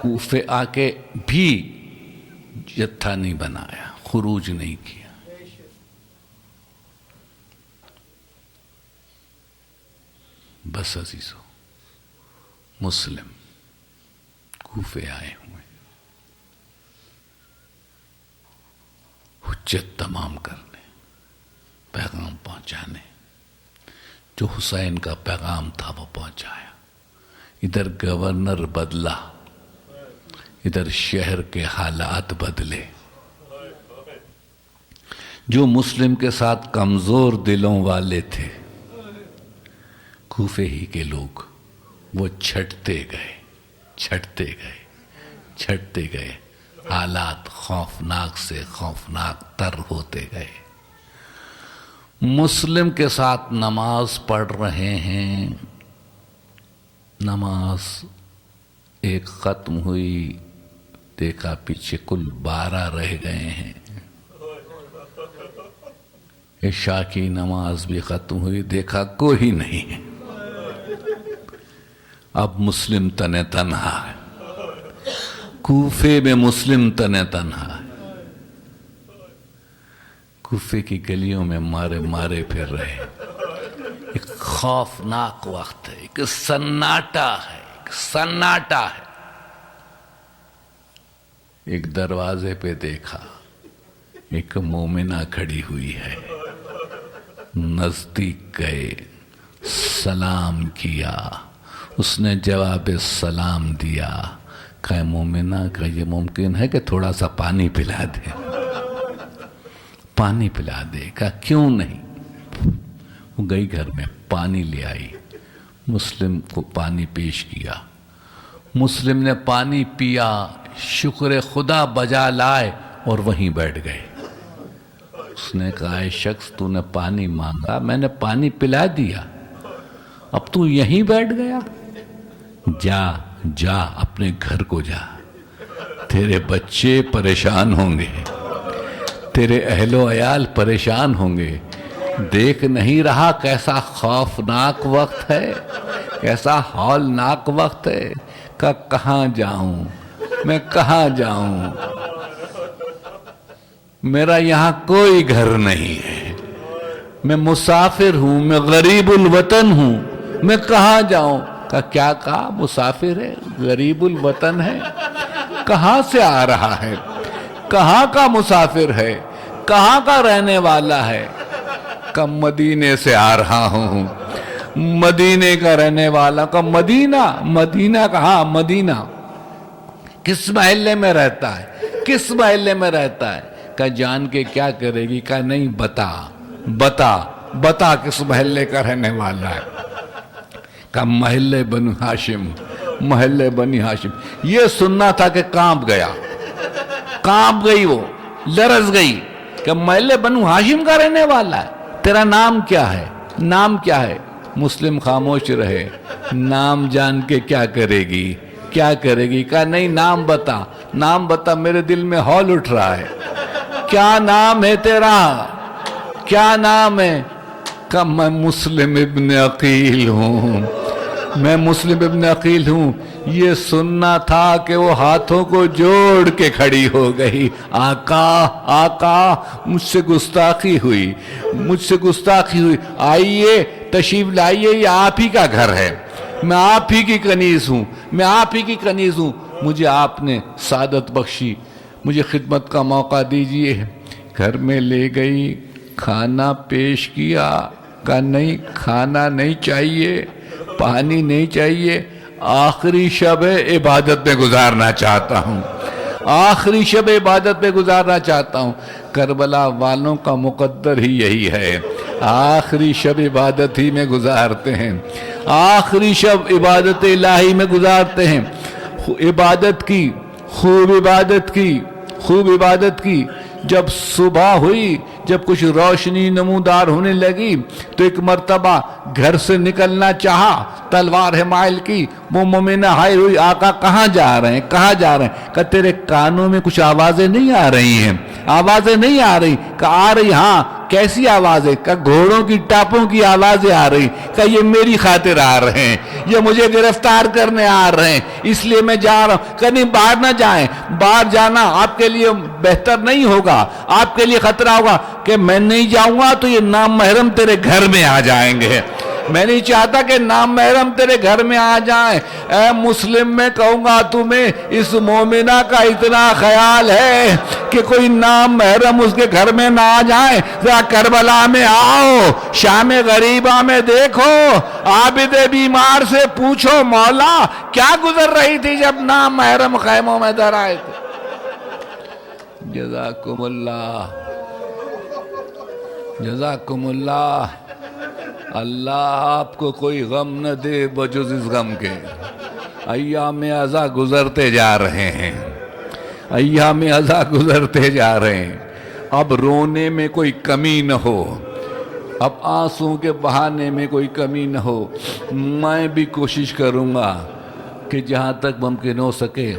کوفے آ کے بھی جتھا نہیں بنایا, خروج نہیں کیا. بس عزیزو, مسلم کوفے آئے ہوئے حجت تمام کرنے, پیغام پہنچانے. جو حسین کا پیغام تھا وہ پہنچایا. ادھر گورنر بدلا, ادھر شہر کے حالات بدلے. جو مسلم کے ساتھ کمزور دلوں والے تھے کوفے ہی کے لوگ, وہ چھٹتے گئے چھٹتے گئے چھٹتے گئے. حالات خوفناک سے خوفناک تر ہوتے گئے. مسلم کے ساتھ نماز پڑھ رہے ہیں. نماز ایک ختم ہوئی, دیکھا پیچھے کل 12 رہ گئے ہیں. عشاء کی نماز بھی ختم ہوئی, دیکھا کوئی نہیں ہے. اب مسلم تنے تنہا ہے. کوفے میں مسلم تنے تنہا ہے. کوفے کی گلیوں میں مارے مارے پھر رہے. ایک خوفناک وقت ہے, ایک سناٹا ہے, ایک سناٹا ہے. ایک دروازے پہ دیکھا, ایک مومنہ کھڑی ہوئی ہے. نزدیک گئے, سلام کیا. اس نے جواب سلام دیا. کہا مومنہ, کہ یہ ممکن ہے کہ تھوڑا سا پانی پلا دے؟ پانی پلا دے. کہا کیوں نہیں؟ وہ گئی گھر میں, پانی لے آئی. مسلم کو پانی پیش کیا. مسلم نے پانی پیا, شکر خدا بجا لائے اور وہیں بیٹھ گئے. اس نے کہا اے شخص, تو نے پانی مانگا, میں نے پانی پلا دیا, اب تو یہیں بیٹھ گیا؟ جا جا اپنے گھر کو جا. تیرے بچے پریشان ہوں گے, تیرے اہل و عیال پریشان ہوں گے. دیکھ نہیں رہا کیسا خوفناک وقت ہے, کیسا ہولناک وقت ہے. کہ کہاں جاؤں میں, کہاں جاؤں؟ میرا یہاں کوئی گھر نہیں ہے, میں مسافر ہوں, میں غریب الوطن ہوں, میں کہاں جاؤں؟ کیا کہا؟ مسافر ہے, غریب الوطن ہے, کہاں سے آ رہا ہے, کہاں کا مسافر ہے, کہاں کا رہنے والا ہے؟ کہ مدینے سے آ رہا ہوں, مدینے کا رہنے والا. کہ مدینہ؟ مدینہ کہاں؟ مدینہ کس محلے میں رہتا ہے, کس محلے میں رہتا ہے؟ کہ جان کے کیا کرے گی؟ کہ نہیں, بتا بتا بتا کس محلے کا رہنے والا ہے. کہ محلے بنو ہاشم, محلے بنی ہاشم. یہ سننا تھا کہ کانپ گیا, کانپ گئی, وہ لرز گئی کہ محلے بنو ہاشم کا رہنے والا ہے. تیرا نام کیا ہے؟ نام کیا ہے؟ مسلم خاموش رہے. نام جان کے کیا کرے گی, کیا کرے گی؟ کہا نہیں, نام بتا, نام بتا, میرے دل میں ہول اٹھ رہا ہے. کیا نام ہے تیرا, کیا نام ہے؟ کہ میں مسلم ابن عقیل ہوں, میں مسلم ابن عقیل ہوں. یہ سننا تھا کہ وہ ہاتھوں کو جوڑ کے کھڑی ہو گئی. آقا آقا, مجھ سے گستاخی ہوئی, مجھ سے گستاخی ہوئی, آئیے تشریف لائیے، یہ آپ ہی کا گھر ہے، میں آپ ہی کی کنیز ہوں، میں آپ ہی کی کنیز ہوں، مجھے آپ نے سعادت بخشی، مجھے خدمت کا موقع دیجئے۔ گھر میں لے گئی، کھانا پیش کیا، کہا نہیں کھانا نہیں چاہیے، پانی نہیں چاہیے، آخری شب عبادت میں گزارنا چاہتا ہوں، آخری شب عبادت میں گزارنا چاہتا ہوں۔ کربلا والوں کا مقدر ہی یہی ہے، آخری شب عبادت ہی میں گزارتے ہیں، آخری شب عبادت الہی میں گزارتے ہیں۔ عبادت کی، خوب عبادت کی، خوب عبادت کی۔ جب صبح ہوئی، جب کچھ روشنی نمودار ہونے لگی تو ایک مرتبہ گھر سے نکلنا چاہا، تلوار ہے مائل کی، وہ مومنہ ہائے ہوئی، آقا کہاں جا رہے ہیں، کہاں جا رہے ہیں؟ کہ تیرے کانوں میں کچھ آوازیں نہیں آ رہی ہیں، آوازیں نہیں آ رہی؟ کہ آ رہی، ہاں کیسی آوازیں؟ کہ گھوڑوں کی ٹاپوں کی آوازیں آ رہی۔ کہ یہ میری خاطر آ رہے ہیں، یہ مجھے گرفتار کرنے آ رہے ہیں، اس لیے میں جا رہا ہوں۔ کہ نہیں باہر نہ جائیں، باہر جانا آپ کے لیے بہتر نہیں ہوگا، آپ کے لیے خطرہ ہوگا۔ کہ میں نہیں جاؤں گا تو یہ نامحرم تیرے گھر میں آ جائیں گے، میں نہیں چاہتا کہ نامحرم تیرے گھر میں آ جائیں۔ اے مسلم میں کہوں گا تمہیں، اس مومنہ کا اتنا خیال ہے کہ کوئی نامحرم اس کے گھر میں نہ آ جائیں۔ ذرا کربلا میں آؤ، شام غریبہ میں دیکھو، عابد بیمار سے پوچھو مولا کیا گزر رہی تھی جب نامحرم خیموں میں در آئے تھے۔ جزاکم اللہ، جزاکم اللہ۔ اللہ آپ کو کوئی غم نہ دے بجز اس غم کے۔ ایام ازا گزرتے جا رہے ہیں، ایام ازا گزرتے جا رہے ہیں۔ اب رونے میں کوئی کمی نہ ہو، اب آنسوں کے بہانے میں کوئی کمی نہ ہو۔ میں بھی کوشش کروں گا کہ جہاں تک ممکن ہو سکے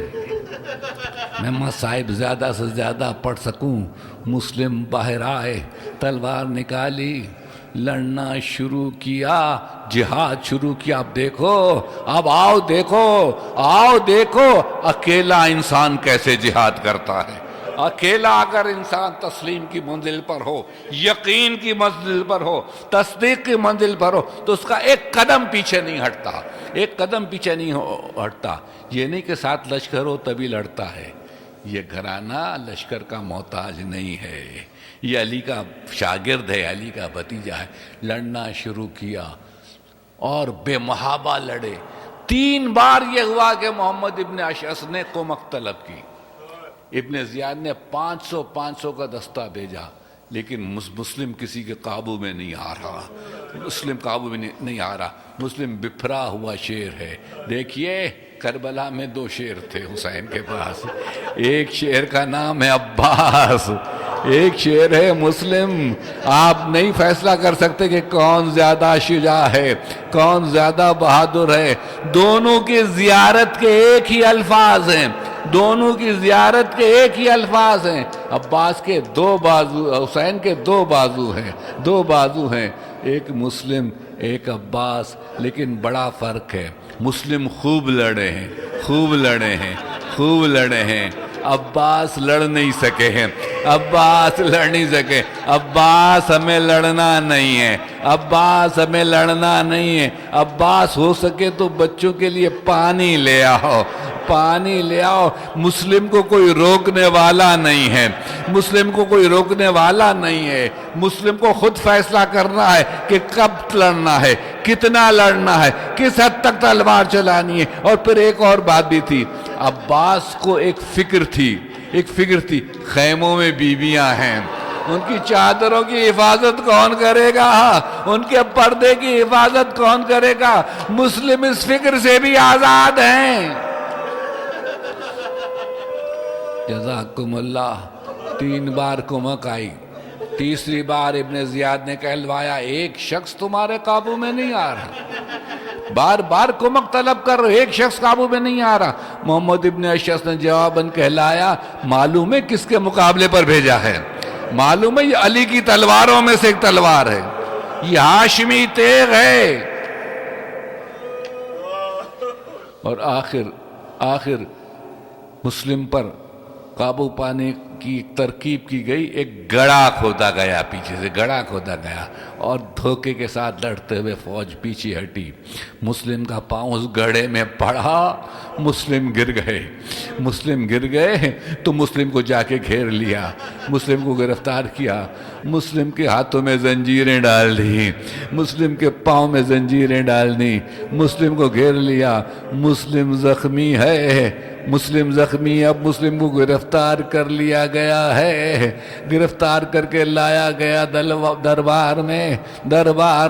میں مصائب زیادہ سے زیادہ پڑھ سکوں۔ مسلم باہر آئے، تلوار نکالی، لڑنا شروع کیا، جہاد شروع کیا۔ اب دیکھو، اب آؤ دیکھو، آؤ دیکھو اکیلا انسان کیسے جہاد کرتا ہے۔ اکیلا اگر انسان تسلیم کی منزل پر ہو، یقین کی منزل پر ہو، تصدیق کی منزل پر ہو تو اس کا ایک قدم پیچھے نہیں ہٹتا، ایک قدم پیچھے نہیں ہٹتا۔ یہ نہیں کہ ساتھ لشکر ہو تبھی لڑتا ہے۔ یہ گھرانہ لشکر کا محتاج نہیں ہے، یہ علی کا شاگرد ہے، علی کا بھتیجا ہے۔ لڑنا شروع کیا اور بے محابہ لڑے۔ 3 بار یہ ہوا کہ محمد ابن اشعث نے کمک طلب کی، ابن زیاد نے 500 کا دستہ بھیجا، لیکن مسلم کسی کے قابو میں نہیں آ رہا، مسلم قابو میں نہیں آ رہا۔ مسلم بپھرا ہوا شیر ہے۔ دیکھیے کربلا میں 2 شیر تھے حسین کے پاس، ایک شیر کا نام ہے عباس، ایک شیر ہے مسلم۔ آپ نہیں فیصلہ کر سکتے کہ کون زیادہ شجاع ہے، کون زیادہ بہادر ہے۔ دونوں کی زیارت کے ایک ہی الفاظ ہیں، دونوں کی زیارت کے ایک ہی الفاظ ہیں۔ عباس کے 2 بازو، حسین کے 2 بازو ہیں، 2 بازو ہیں، ایک مسلم ایک عباس، لیکن بڑا فرق ہے۔ مسلم خوب لڑے ہیں، خوب لڑے ہیں، خوب لڑے ہیں۔ عباس لڑ نہیں سکے ہیں، عباس لڑ نہیں سکے۔ عباس ہمیں لڑنا نہیں ہے، عباس ہمیں لڑنا نہیں ہے۔ عباس ہو سکے تو بچوں کے لیے پانی لے آؤ، پانی لے آؤ۔ مسلم کو کوئی روکنے والا نہیں ہے، مسلم کو کوئی روکنے والا نہیں ہے۔ مسلم کو خود فیصلہ کرنا ہے کہ کب لڑنا ہے، کتنا لڑنا ہے، کس حد تک تلوار چلانی ہے۔ اور پھر ایک اور بات بھی تھی، عباس کو ایک فکر تھی، ایک فکر تھی، خیموں میں بیویاں ہیں، ان کی چادروں کی حفاظت کون کرے گا، ان کے پردے کی حفاظت کون کرے گا۔ مسلم اس فکر سے بھی آزاد ہیں۔ جزاکم اللہ۔ 3 بار کمک آئی، تیسری بار ابن زیاد نے کہلوایا ایک شخص تمہارے قابو میں نہیں آ رہا، بار بار کمک طلب کر رہے، ایک شخص قابو میں نہیں آ رہا۔ محمد ابن اشعث نے جواباً کہلایا، معلوم ہے کس کے مقابلے پر بھیجا ہے، معلوم ہے یہ علی کی تلواروں میں سے ایک تلوار ہے، یہ ہاشمی تیغ ہے۔ اور آخر مسلم پر قابو پانے کی ایک ترکیب کی گئی، ایک گڑھا کھودا گیا، پیچھے سے گڑھا کھودا گیا اور دھوکے کے ساتھ لڑتے ہوئے فوج پیچھے ہٹی، مسلم کا پاؤں اس گڑھے میں پڑا، مسلم گر گئے، مسلم گر گئے تو مسلم کو جا کے گھیر لیا، مسلم کو گرفتار کیا، مسلم کے ہاتھوں میں زنجیریں ڈال دی، مسلم کے پاؤں میں زنجیریں ڈال دی، مسلم کو گھیر لیا، مسلم زخمی ہے، مسلم زخمی، اب مسلم کو گرفتار کر لیا گیا ہے، گرفتار کر کے لایا گیا دربار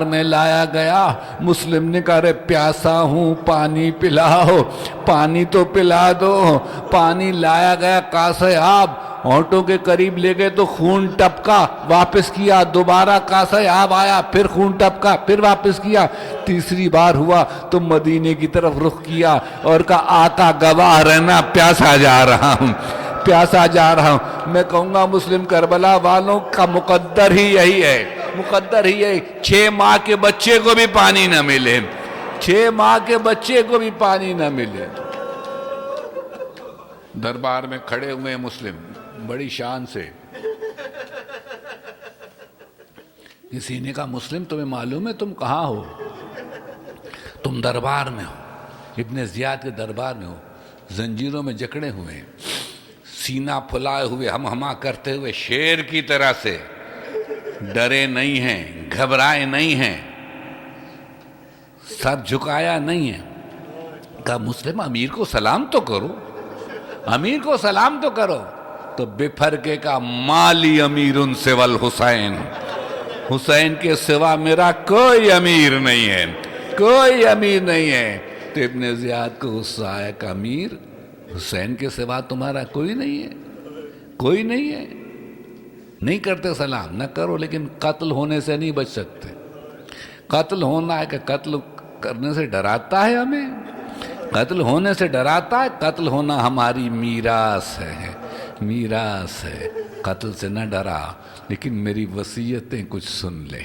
میں لایا گیا، مسلم نے کہا رے پیاسا ہوں پانی پلاؤ، پانی تو پلا دو، پانی لایا گیا، کاسے آب ہونٹوں کے قریب لے گئے تو خون ٹپکا، واپس کیا، دوبارہ کاسے آب آیا، پھر خون ٹپکا، پھر واپس کیا، تیسری بار ہوا تو مدینے کی طرف رخ کیا اور کہا آقا گواہ رہنا پیاسا جا رہا ہوں، پیاسا جا رہا ہوں۔ میں کہوں گا مسلم کربلا والوں کا مقدر ہی یہی ہے، مقدر ہی یہی، 6 ماہ کے بچے کو بھی پانی نہ ملے، 6 ماہ کے بچے کو بھی پانی نہ ملے۔ دربار میں کھڑے ہوئے مسلم بڑی شان سے، کسی نے کہا مسلم تمہیں معلوم ہے تم کہاں ہو؟ تم دربار میں ہو، ابن زیاد کے دربار میں ہو، زنجیروں میں جکڑے ہوئے، سینہ پھلائے ہوئے، ہم ہما کرتے ہوئے شیر کی طرح سے، ڈرے نہیں ہیں، گھبرائے نہیں ہیں، سر جھکایا نہیں ہے۔ کہا مسلم امیر کو سلام تو کرو، امیر کو سلام تو کرو، تو بپھر کے کہا مالی امیر سوى الحسین، حسین کے سوا میرا کوئی امیر نہیں ہے، کوئی امیر نہیں ہے۔ تو ابن زیاد کو غصہ آیا کہ امیر حسین کے سوا تمہارا کوئی نہیں ہے، کوئی نہیں ہے، نہیں کرتے سلام، نہ کرو، لیکن قتل ہونے سے نہیں بچ سکتے، قتل ہونا ہے کہ قتل کرنے سے ڈراتا ہے ہمیں، قتل ہونے سے ڈراتا ہے، قتل ہونا ہماری میراث ہے، میراث ہے، قتل سے نہ ڈرا، لیکن میری وصیتیں کچھ سن لے،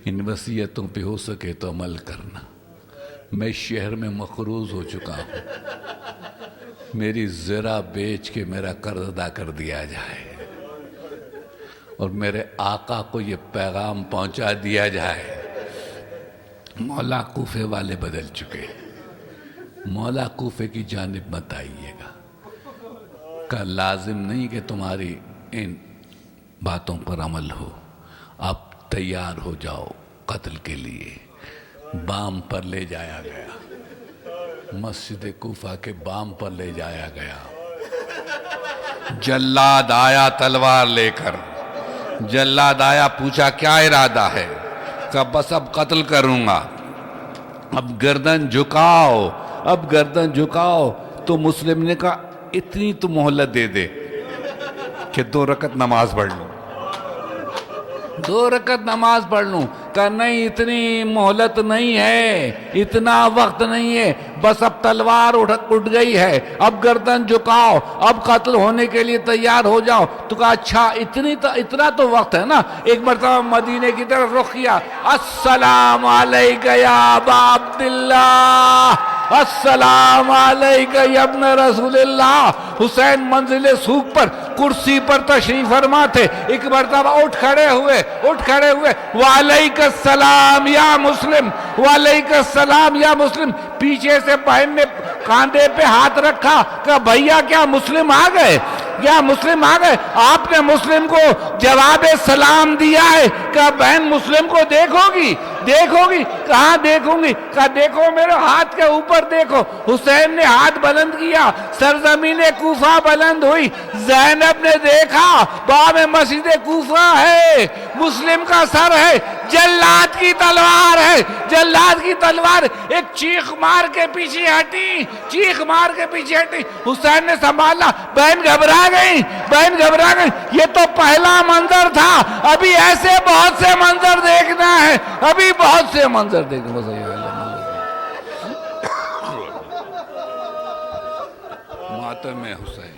ان وصیتوں پہ ہو سکے تو عمل کرنا۔ میں شہر میں مقروض ہو چکا ہوں، میری زرہ بیچ کے میرا قرض ادا کر دیا جائے، اور میرے آقا کو یہ پیغام پہنچا دیا جائے، مولا کوفے والے بدل چکے، مولا کوفے کی جانب مت آئیے گا، کا لازم نہیں کہ تمہاری ان باتوں پر عمل ہو، اب تیار ہو جاؤ قتل کے لیے۔ بام پر لے جایا گیا، مسجد کوفہ کے بام پر لے جایا گیا، جلاد آیا تلوار لے کر، جلاد آیا، پوچھا کیا ارادہ ہے؟ کہا بس اب قتل کروں گا، اب گردن جھکاؤ، اب گردن جھکاؤ۔ تو مسلم نے کہا اتنی تو مہلت دے دے کہ 2 رکعت نماز پڑھ لوں، 2 رکعت نماز پڑھ لوں۔ کہا نہیں اتنی مہلت نہیں ہے، اتنا وقت نہیں ہے، بس اب تلوار اٹھ گئی ہے، اب گردن جھکاؤ، اب قتل ہونے کے لیے تیار ہو جاؤ۔ تو کہا اچھا اتنا تو وقت ہے نا۔ ایک مرتبہ مدینے کی طرف رخ کیا، السلام علیکہ یا ابا عبداللہ، السلام علیکہ یا ابن رسول اللہ۔ حسین منزل سوق پر کرسی پر تشریف فرما تھے، ایک مرتبہ اٹھ کھڑے ہوئے، وعلیکہ السلام یا مسلم، وعلیکہ السلام یا مسلم۔ پیچھے سے بہن نے کاندھے پہ ہاتھ رکھا، کہا بھیا کیا مسلم آ گئے، کیا مسلم آ گئے؟ آپ نے مسلم کو جواب سلام دیا ہے، کہا بہن مسلم کو دیکھو گی، دیکھو گی؟ کہاں دیکھوں گی؟ کہا دیکھو میرے ہاتھ کے اوپر دیکھو۔ حسین نے ہاتھ بلند کیا، سرزمین کوفہ بلند ہوئی، زینب نے دیکھا باب مسجد کوفہ ہے، مسلم کا سر ہے، جلاد کی تلوار ہے، جلاد کی تلوار۔ ایک چیخ مار کے پیچھے ہٹی، چیخ مار کے پیچھے ہٹی، حسین نے سنبھالا، بہن گھبرا گئی، بہن گھبرا گئی۔ یہ تو پہلا منظر تھا، ابھی ایسے بہت سے منظر دیکھنا ہے، ابھی بہت سے منظر دیکھنا ہے۔ ماتم حسین۔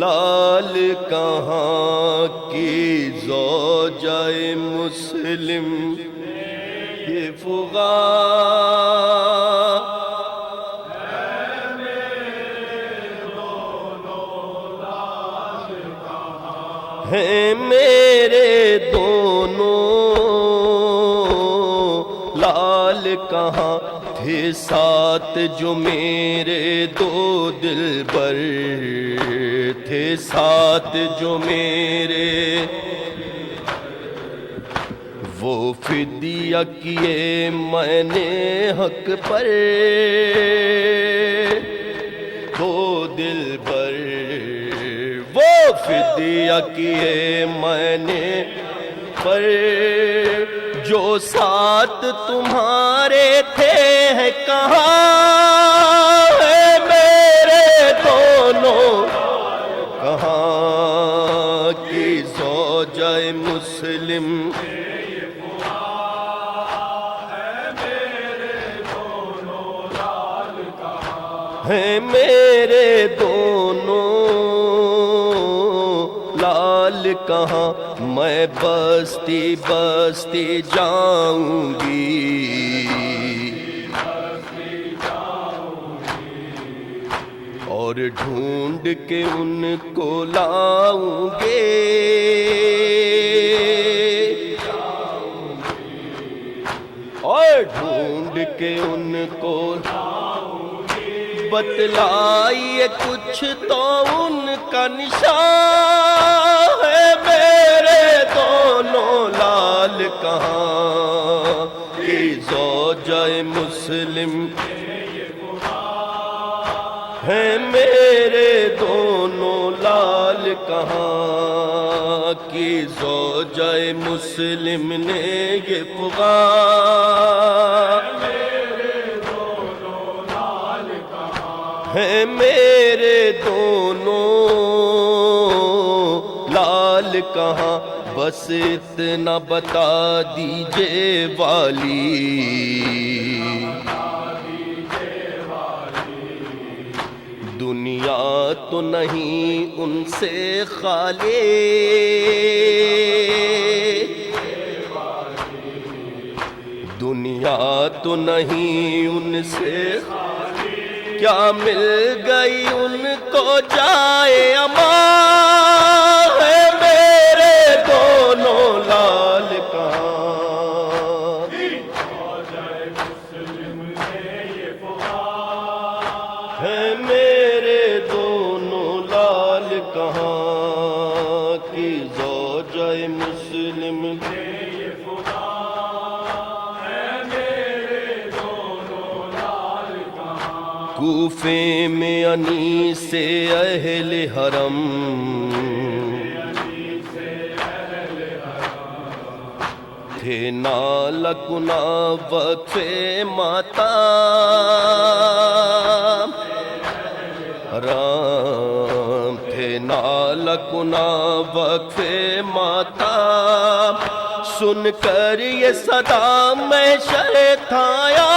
لال کہاں کی زوجہ مسلم یہ فغاں ہیں میرے دونوں لال کہاں تھے ساتھ جو میرے دو دلبر تھے ساتھ جو میرے وہ فدیہ کیے میں نے حق پر دو دلبر وہ فدیہ کیے میں نے پر جو ساتھ تمہارے تھے ہیں کہاں ہے میرے دونوں کہاں کی زوجہ مسلم ہے میرے دونوں لال کہاں میں بستی بستی جاؤں گی اور ڈھونڈ کے ان کو لاؤں گے اور ڈھونڈ کے ان کو بتلائیے کچھ تو ان کا نشان ہے میرے دونوں لال کہاں کی زوجہ مسلم ہے میرے دونوں لال کہاں کی زوجہ مسلم نے یہ فغاں ہے میرے دونوں لال کہاں بس اتنا بتا دیجئے والی دنیا تو نہیں ان سے خالی دنیا تو نہیں ان سے کیا مل گئی ان کو جائے امان ہے میرے دونوں لال کہاں ہے میرے دونوں لال کہاں کی زوجہ مسلم کوفے میں انیس سے اہل حرم تھے نالہ کنا وقف ماتم حرام تھے نالہ کنا وقف ماتم سن کر یہ صدا محشر تھایا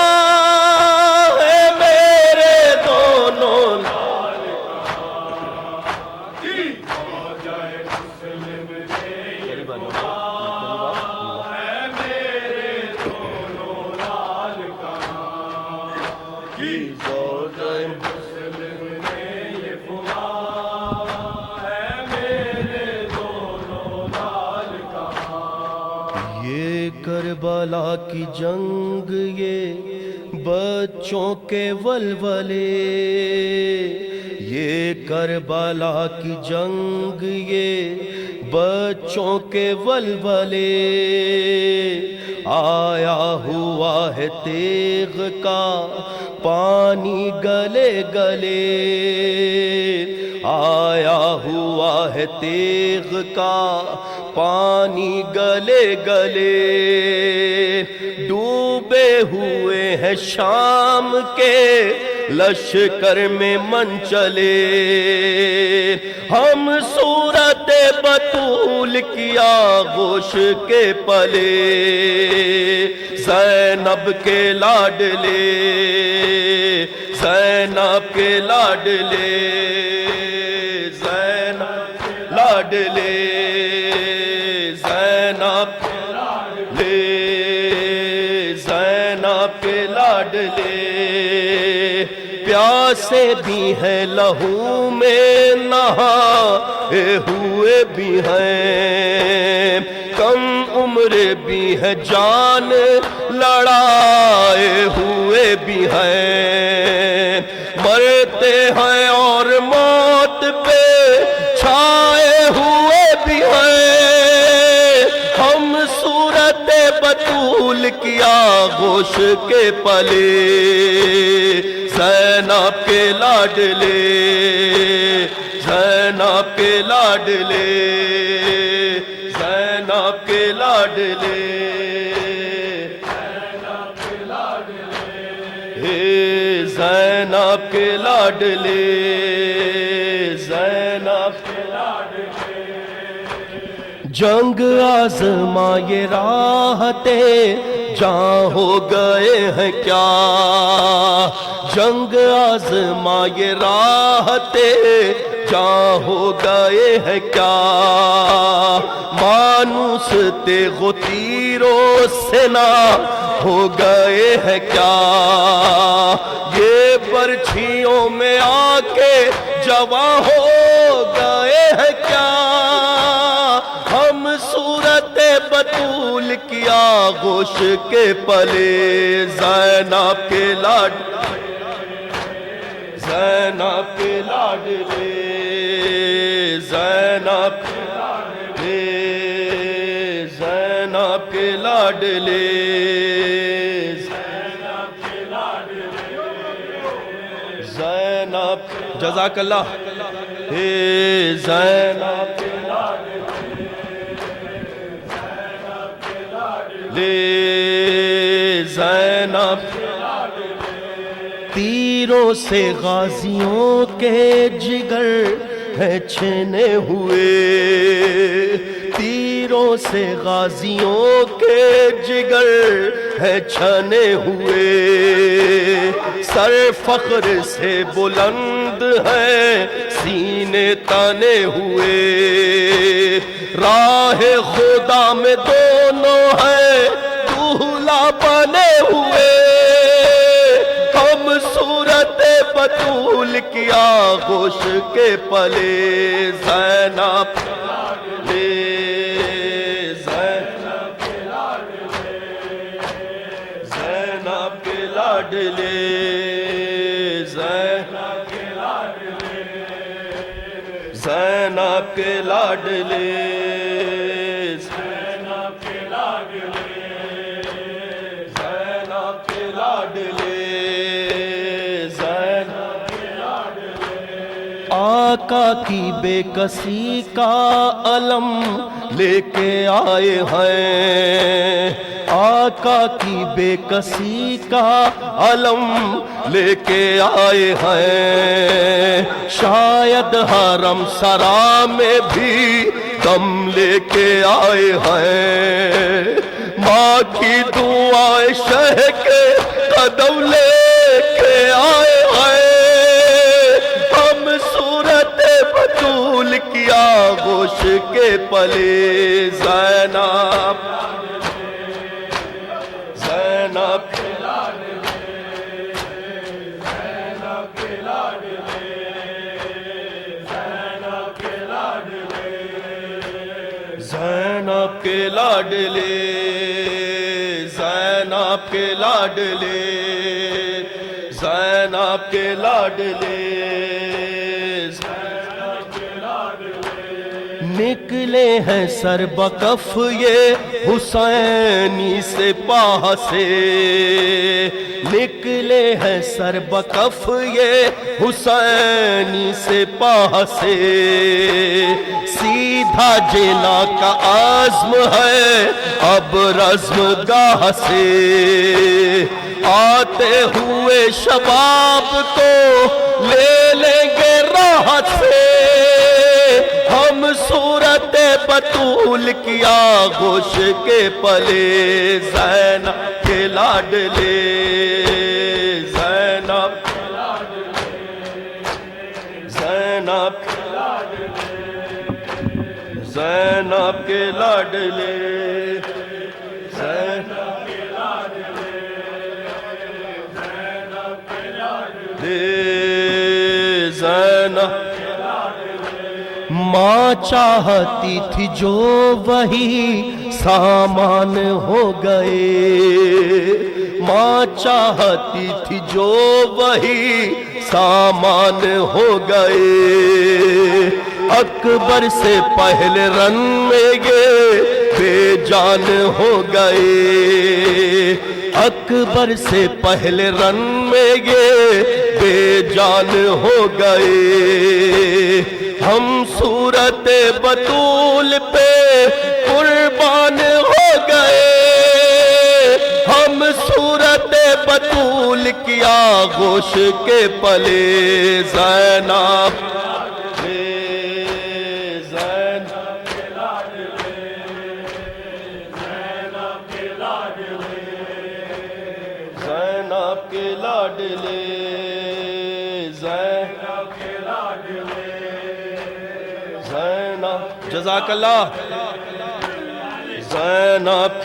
ہے میرے دونوں یہ کربلا کی جنگ یہ بچوں کے ولولے یہ کربلا کی جنگ یہ بچوں کے ولولے آیا ہوا ہے تیغ کا پانی گلے گلے آیا ہوا ہے تیغ کا پانی گلے گلے ڈوبے ہوئے ہیں شام کے لشکر میں من چلے ہم صورت بطول کی آغوش کے پلے زینب کے لاڈلے زینب کے لاڈلے زینب لاڈلے زینب کے لاڈلے زینب کے لاڈلے پیاسے بھی ہیں لہو میں نہائے ہوئے بھی ہیں کم عمر بھی ہے جان لڑائے ہوئے بھی ہیں مرتے ہیں اور موت پہ چھائے ہوئے بھی ہیں ہم صورت بطول کی آغوش کے پلے زینب کے لاڈلے زینب کے لاڈلے زینب کے لاڈلے ہے زینب کے لاڈلے زینب کے جنگ آزمائے راحتے جاں ہو گئے ہیں کیا جنگ آزمائے راحتے جاں ہو گئے ہیں کیا مانوس تیغ و تیروں سے نہ ہو گئے ہیں کیا یہ برچھیوں میں آ کے جواں ہو گئے ہیں کیا ہم صورت بطول کی آغوش کے پلے زینب کے لاڈلے زینب کے لاڈلے زینب کے لاڈلے زینب کے لاڈلے زینب جزاک اللہ ہے زینب کے لے زینب تیروں سے غازیوں کے جگر ہے چھنے ہوئے تیروں سے غازیوں کے جگر ہے چھنے ہوئے سر فخر سے بلند ہے سینے تنے ہوئے راہ خدا میں دونوں ہے دولہا بنے ہوئے ہم صورت بطول کی آغوش کے پلے زینب لے زینب کے لاڈلے زینب کے لاڈلے زینب کے لاڈلے آقا کی بے کسی کا علم لے کے آئے ہیں آقا کی بے کسی کا علم لے کے آئے ہیں شاید حرم سرا میں بھی دم لے کے آئے ہیں ماں کی دعائیں شہ کے قدم لے کے آئے ہیں ہم صورت بطول کی آغوش کے پلے زینب زینب زینب کے لاڈلے زینب کے لاڈلے زینب کے لاڈلے نکلے ہیں سر بکف یہ حسینی سے پاہ سے نکلے ہیں سر بکف یہ حسینی سے پاہ سے سیدھا جینا کا عزم ہے اب رزم گاہ سے آتے ہوئے شباب کو لے لیں گے راحت سے ہم صورت بطول کی آغوش کے پلے زینب کے لاڈلے زینب زینب زینب کے لاڈلے زینب کے لاڈلے زینب ماں چاہتی تھی جو وہی سامان ہو گئے ماں چاہتی تھی جو وہی سامان ہو گئے اکبر سے پہلے رن میں یہ بے جان ہو گئے اکبر سے پہلے رن میں یہ بے جان ہو گئے ہم صورت بطول پہ قربان ہو گئے ہم صورت بطول کی آغوش کے پلے زینب زینب کے لاڈلے زینب جزاک اللہ زینب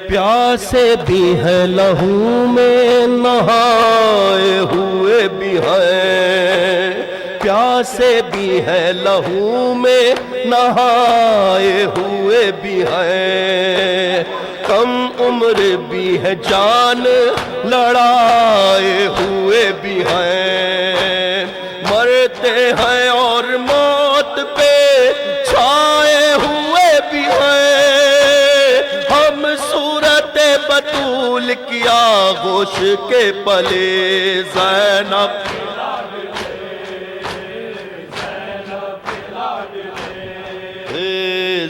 پیاسے بھی ہیں لہو میں نہائے ہوئے بھی ہیں پیاسے بھی ہیں لہو میں نہائے ہوئے بھی ہیں کم عمر بھی ہے جان لڑائے ہوئے بھی ہیں مرتے ہیں اور موت پہ چھائے ہوئے بھی ہیں ہم صورت بطول کی آغوش کے پلے زینب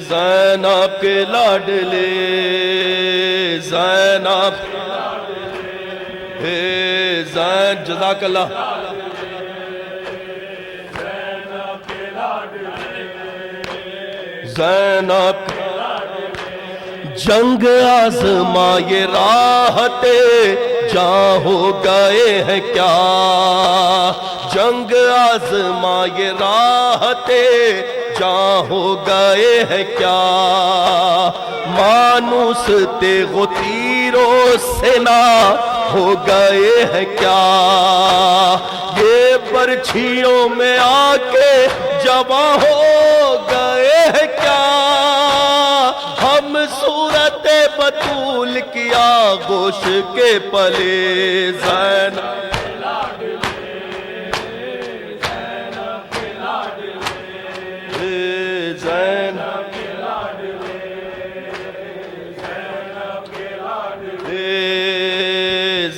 زینب کے لاڈلے زینب زین جزاک اللہ زینب جنگ آزمائے راحت جاں ہو گئے ہیں کیا جنگ آزمائے راحت جاں ہو گئے ہیں کیا مانوس تیغ و تیروں سے نہ ہو گئے ہیں کیا یہ برچھیوں میں آ کے جواں ہو گئے ہیں کیا ہم صورت بطول کی آغوش کے پلے زینب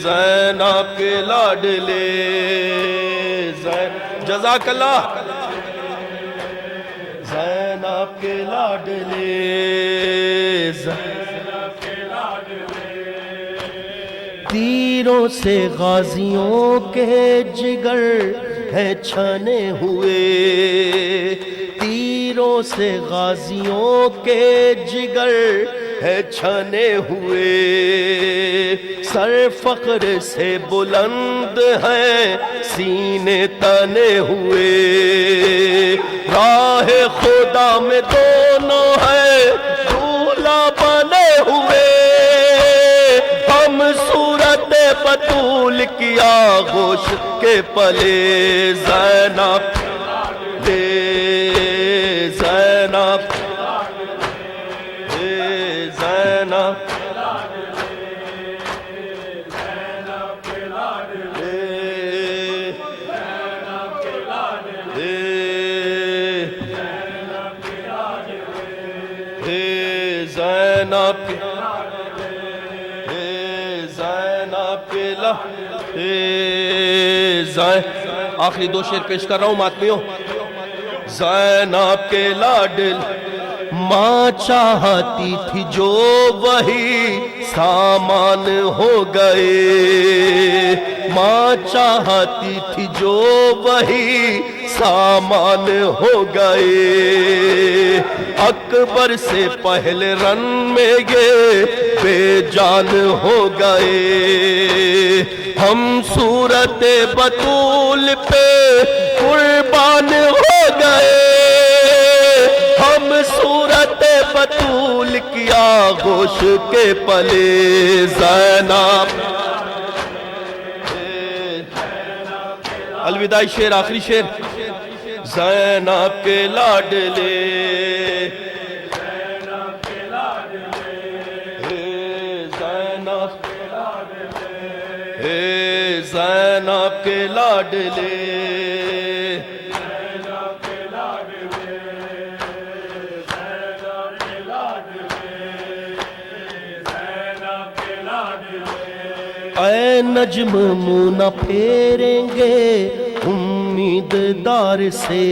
زینب کے لاڈلے جزاک اللہ زینب کے لاڈلے تیروں سے غازیوں کے جگر ہیں چھنے ہوئے تیروں سے غازیوں کے جگر ہے چھنے ہوئے سر فخر سے بلند ہیں سینے تنے ہوئے راہ خدا میں دونوں ہیں دولہا بنے ہوئے ہم صورت بطول کی آغوش کے پلے زینب زینب زینب آخری دو شعر پیش کر رہا ہوں ماتمیوں زینب کے لاڈل ماں چاہتی تھی جو وہی سامان ہو گئے ماں چاہتی تھی جو وہی سامان ہو گئے اکبر سے پہلے رن میں یہ بے جان ہو گئے ہم صورت بطول پہ قربان ہو گئے آغوش کے پلے زینب الوداعی شعر آخری شعر زینب کے لاڈلے زینب کے لاڈلے اے نجم منہ نہ پھیریں گے امید دار سے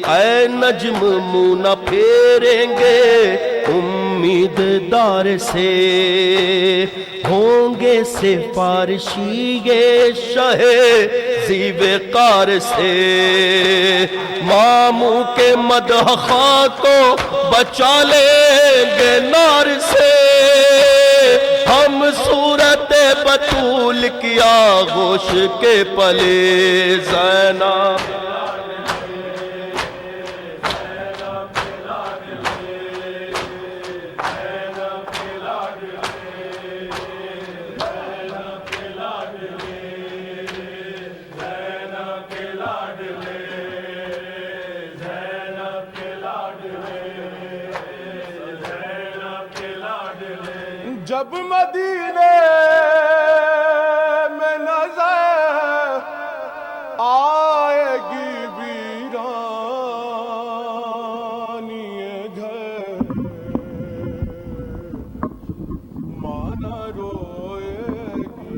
اے نجم منہ نہ پھیریں گے امید دار سے ہوں گے سفارشی یہ شہ زیب قار سے ماموں کے مدح خواہ کو بچا لیں گے نار سے ہم صورت بطول کی آغوش کے پلے زینب جب مدینے میں نظر آئے گی ویرانی گھر مانا روئے گی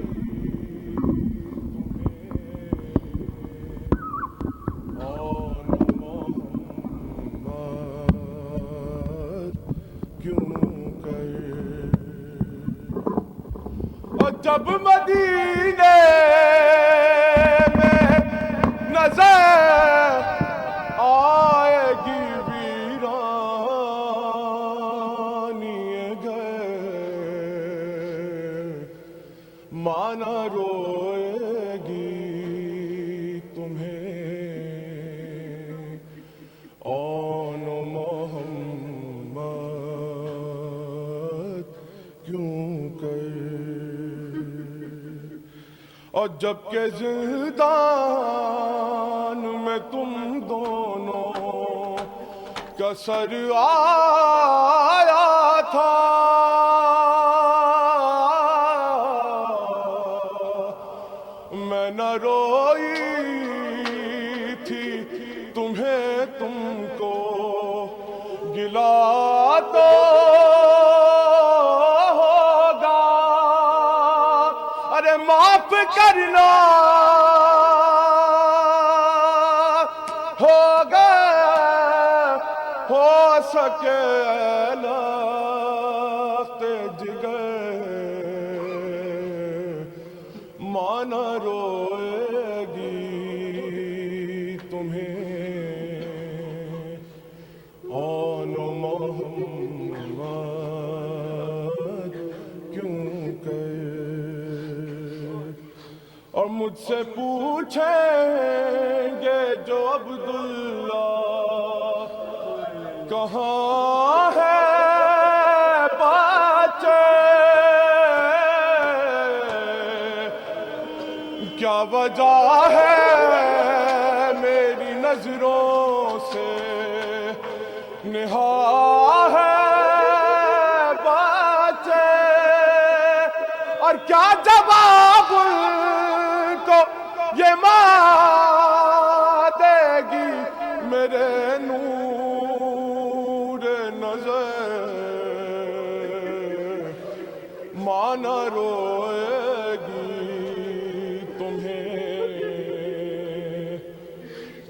اور محمد کیوں جب مدینے میں نظر آئے گی ویرانی گھر مانا روئے گی تمہیں اون محمد کیوں کر اور جب کہ زندان میں تم دونوں کا سر آیا تھا میں نہ روئی تھی تمہیں تم کو گلا تو معاف کرنا ہوگا ہو سکے لخت جگر مانا روئے گی تمہیں اون محمد کیوں کر اور مجھ سے پوچھیں گے جو عبداللہ کہاں ہے بچے کیا وجہ ہے میری نظروں سے نہا ہے بچے اور کیا جواب کو یہ ماں دے گی میرے نور نظر ماں نہ روئے گی تمہیں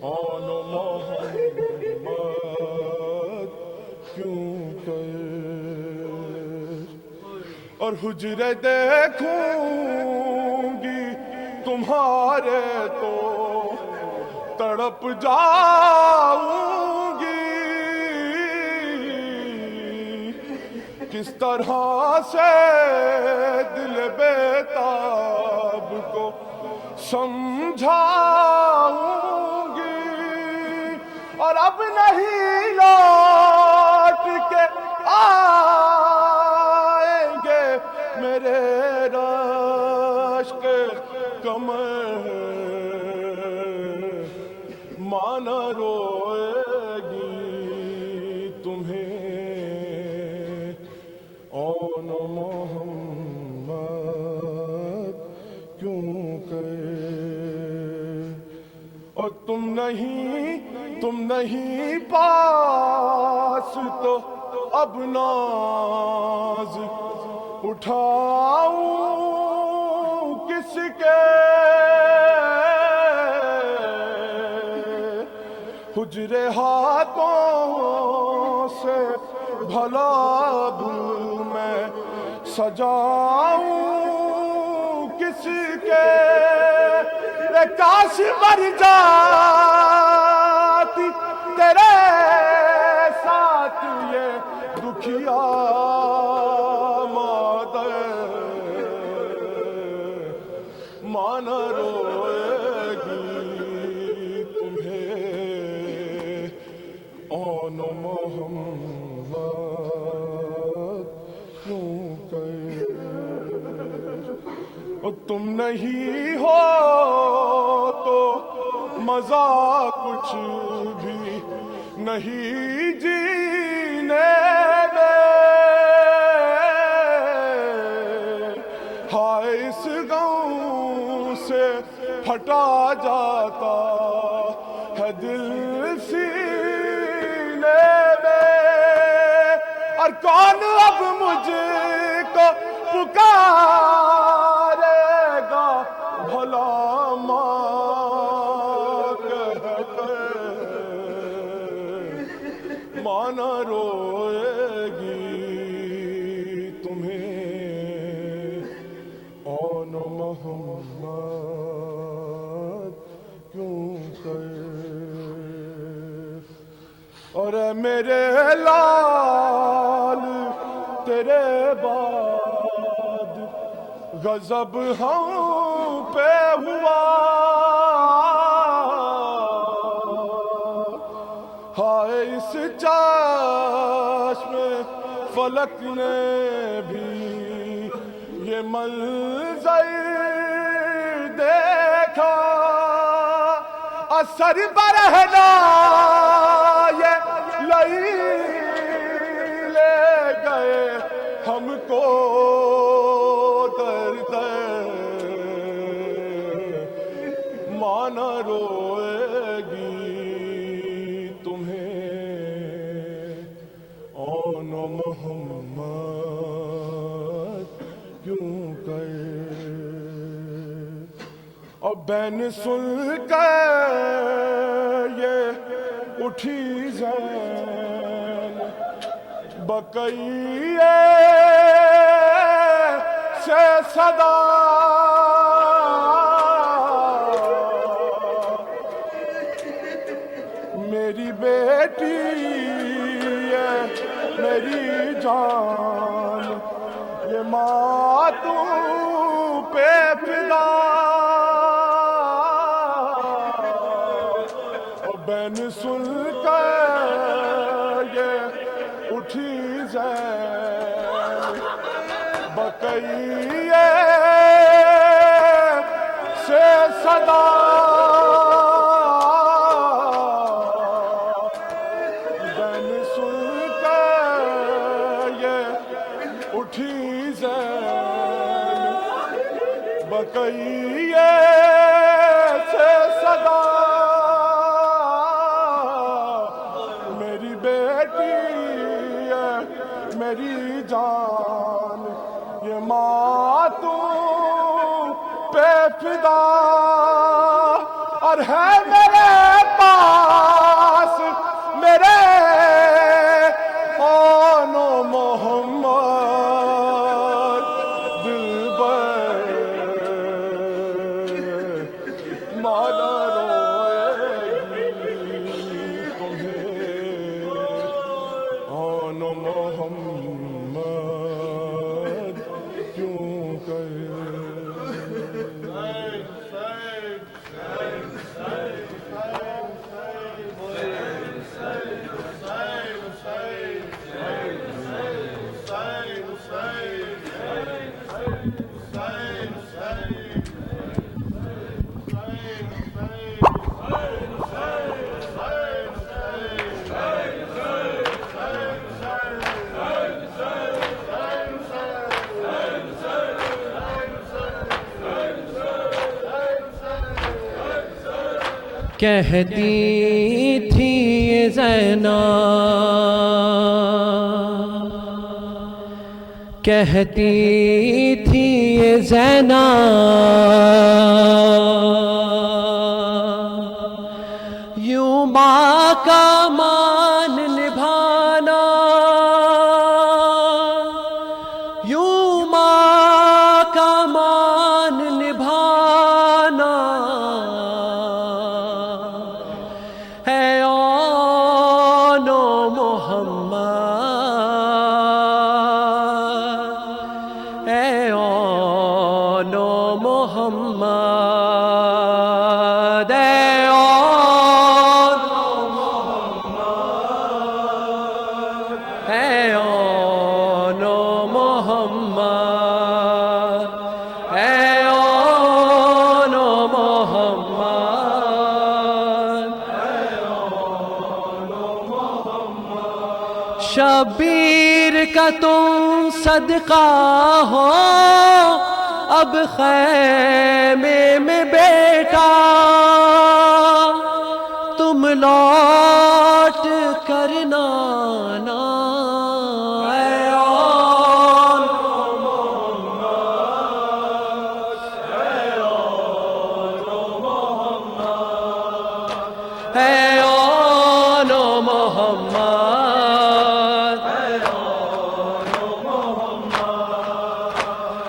اون محمد کیوں کر اور حجرے دیکھوں گی تمہارے تو تڑپ جاؤں گی کس طرح سے دل بیتاب کو سمجھاؤں گی اور اب نہیں لوٹ کے ماں نہ روئے گی تمہیں اون محمد کیوں کہے، اور تم نہیں پاس تو اب ناز اٹھاؤں کس کے، حجرے ہاتھوں سے بھلا اب میں سجاؤں کس کے، کاش مر جاتی تیرے ساتھ یہ دکھیا مادر، ماں نہ روئے گی تمہیں اون محمد کیوں کہے، اور تم نہیں ہو تو مزہ کچھ بھی نہیں جینے میں، ہائے اس غم سے پھٹا جاتا ہے دل سینے میں، اور کون اب مجھ کو پکارے گا بھلا ماں کہہ کر، ماں نہ روئے گی تمہیں اون محمد کیوں کہے، اور اے میرے لال تیرے بعد غضب ہم پہ ہوا، ہائے اس چشم فلک نے بھی یہ منظر دیکھا، اثر برہنا یہ لئی لے گئے ہم کو در در، ماں نہ روئے گی تمہیں اون محمد کیوں کہے، اور بین سن کر یہ اٹھی زین بقیے سے صدا، میری بیٹی ہے میری جان یہ ماتوں پہ فدا، اور بین سن کر یہ اٹھی زین بقیے سے صدا، بین سن کر یہ اٹھی زین بقیے سے صدا، میری بیٹی ہے میری جان یہ ماتوں پہ فدا، اور ہے میرے پاس میرے اون محمد دلبر، ماں نہ روئے گی تمہیں اون محمد کیوں کہے، کہتی تھی یہ زینب، کہتی تھی یہ زینب، یوں ماں کا مان نبھانا، یوں ماں کا مان نبھانا ہے آن و محمد، ہے آن و محمد، ہے آن و محمد، ہے آن و محمد، ہے آن و محمد۔ شبیر کا تم صدقہ ہو اب خیمے میں بیٹا، تم لوٹ کر نانا اے آن ہے آن و محمد،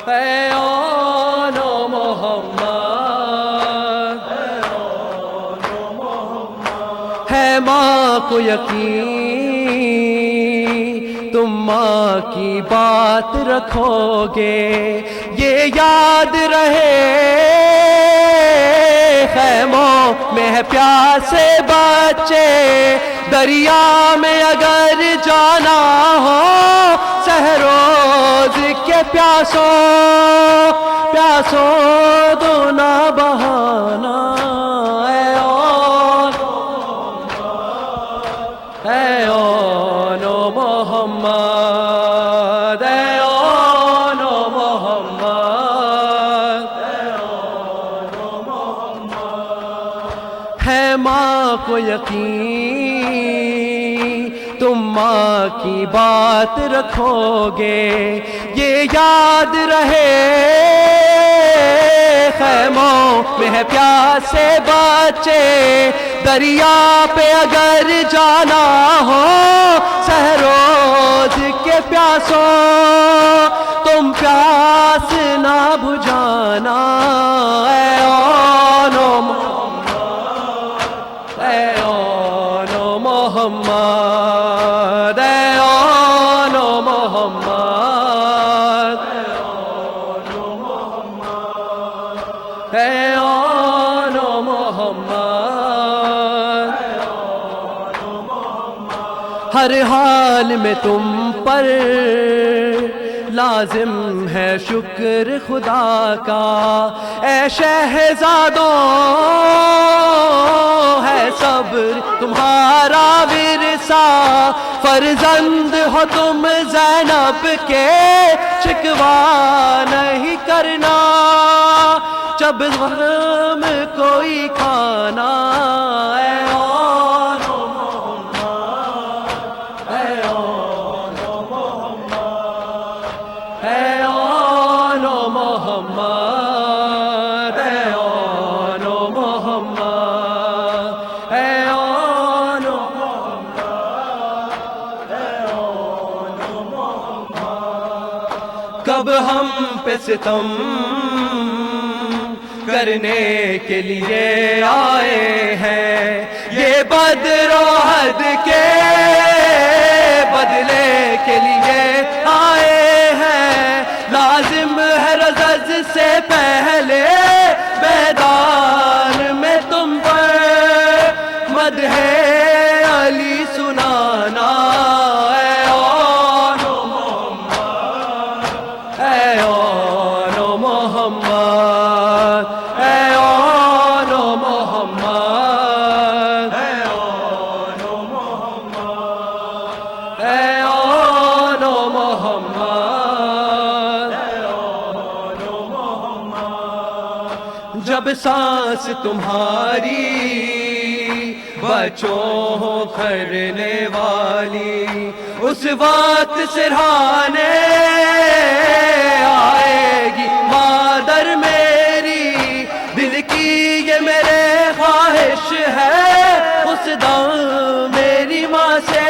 ہے آن و محمد، ہے ماں کو یقین تم ماں کی بات رکھو گے، یہ یاد رہے خیموں میں ہے پیاسے بچے، دریا میں اگر جانا ہو سہروز کے پیاسوں پیاسوں دو نہ بہانا، اے آن اے آن و محمد، اے آن و محمد، ہے ماں کو یقین تم ماں کی بات رکھو گے، یہ یاد رہے خیموں میں ہے پیاسے بچے، دریا پہ اگر جانا ہو سہروز کے پیاسوں تم پیاس نہ بجھانا، اے آن و اے آن و محمد، اے آن و محمد، اے آن و محمد، ہر حال میں تم پر لازم ہے شکر خدا کا، اے شہزادوں ہے صبر تمہارا ورثہ، فرزند ہو تم زینب کے شکوہ نہیں کرنا، جب غم کوئی کھانا، اے آن و محمد، اے آن و محمد، اے آن و محمد، اے آن و محمد، اے آن و محمد، اے آن و محمد۔ کب ہم پہ ستم کرنے کے لیے آئے ہیں، یہ بدر و احد کے بدلے کے لیے آئے ہیں، لازم ہے رزق سے پہلے میدان میں تم پر مدح علی سنانا، اے آن و محمد، اے آن و محمد، اے آن و محمد، اے آن و محمد، اے آن و محمد، اے آن و محمد۔ جب سانس تمہاری بچوں کرنے والی اس وقت سرہانے آئے گی مادر میری، دل کی یہ میرے خواہش ہے اس دم میری ماں سے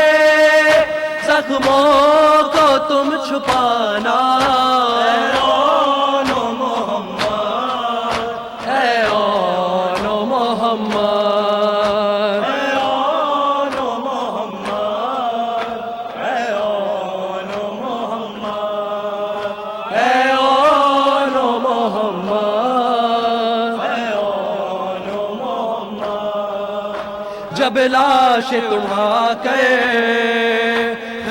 زخموں کو تم چھپانا، اے آن و محمد، اے آن و محمد، اے آن و محمد، اے آن و محمد، اے آن و محمد، اے آن و محمد۔ جب لاش تم آ کے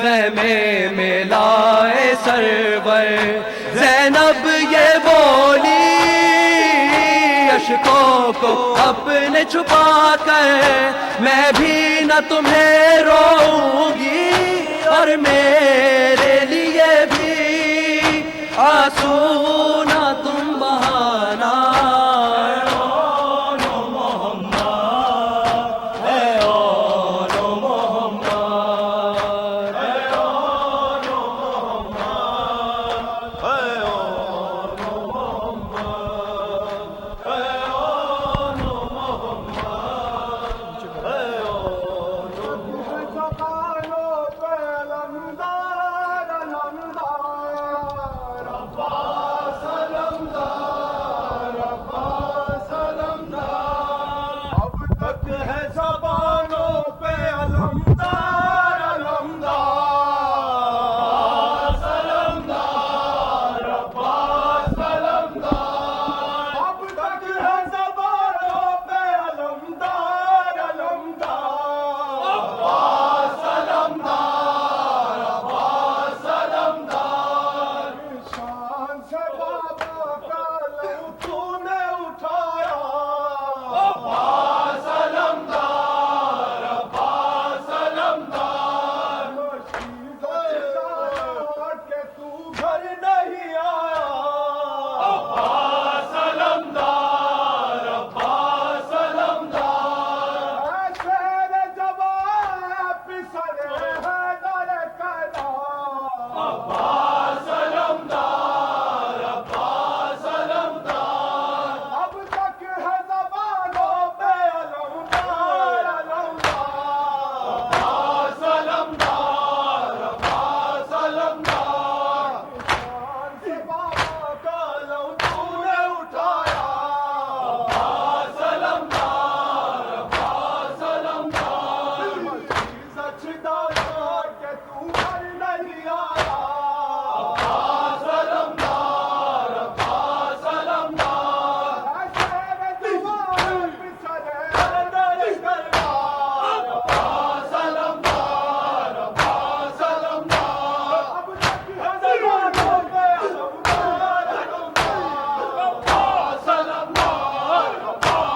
خیمے میں لائے سرور، زینب یہ بولی اشکوں کو اپنے چھپا کر، میں بھی نہ تمہیں روؤں گی اور میرے لیے بھی آنسو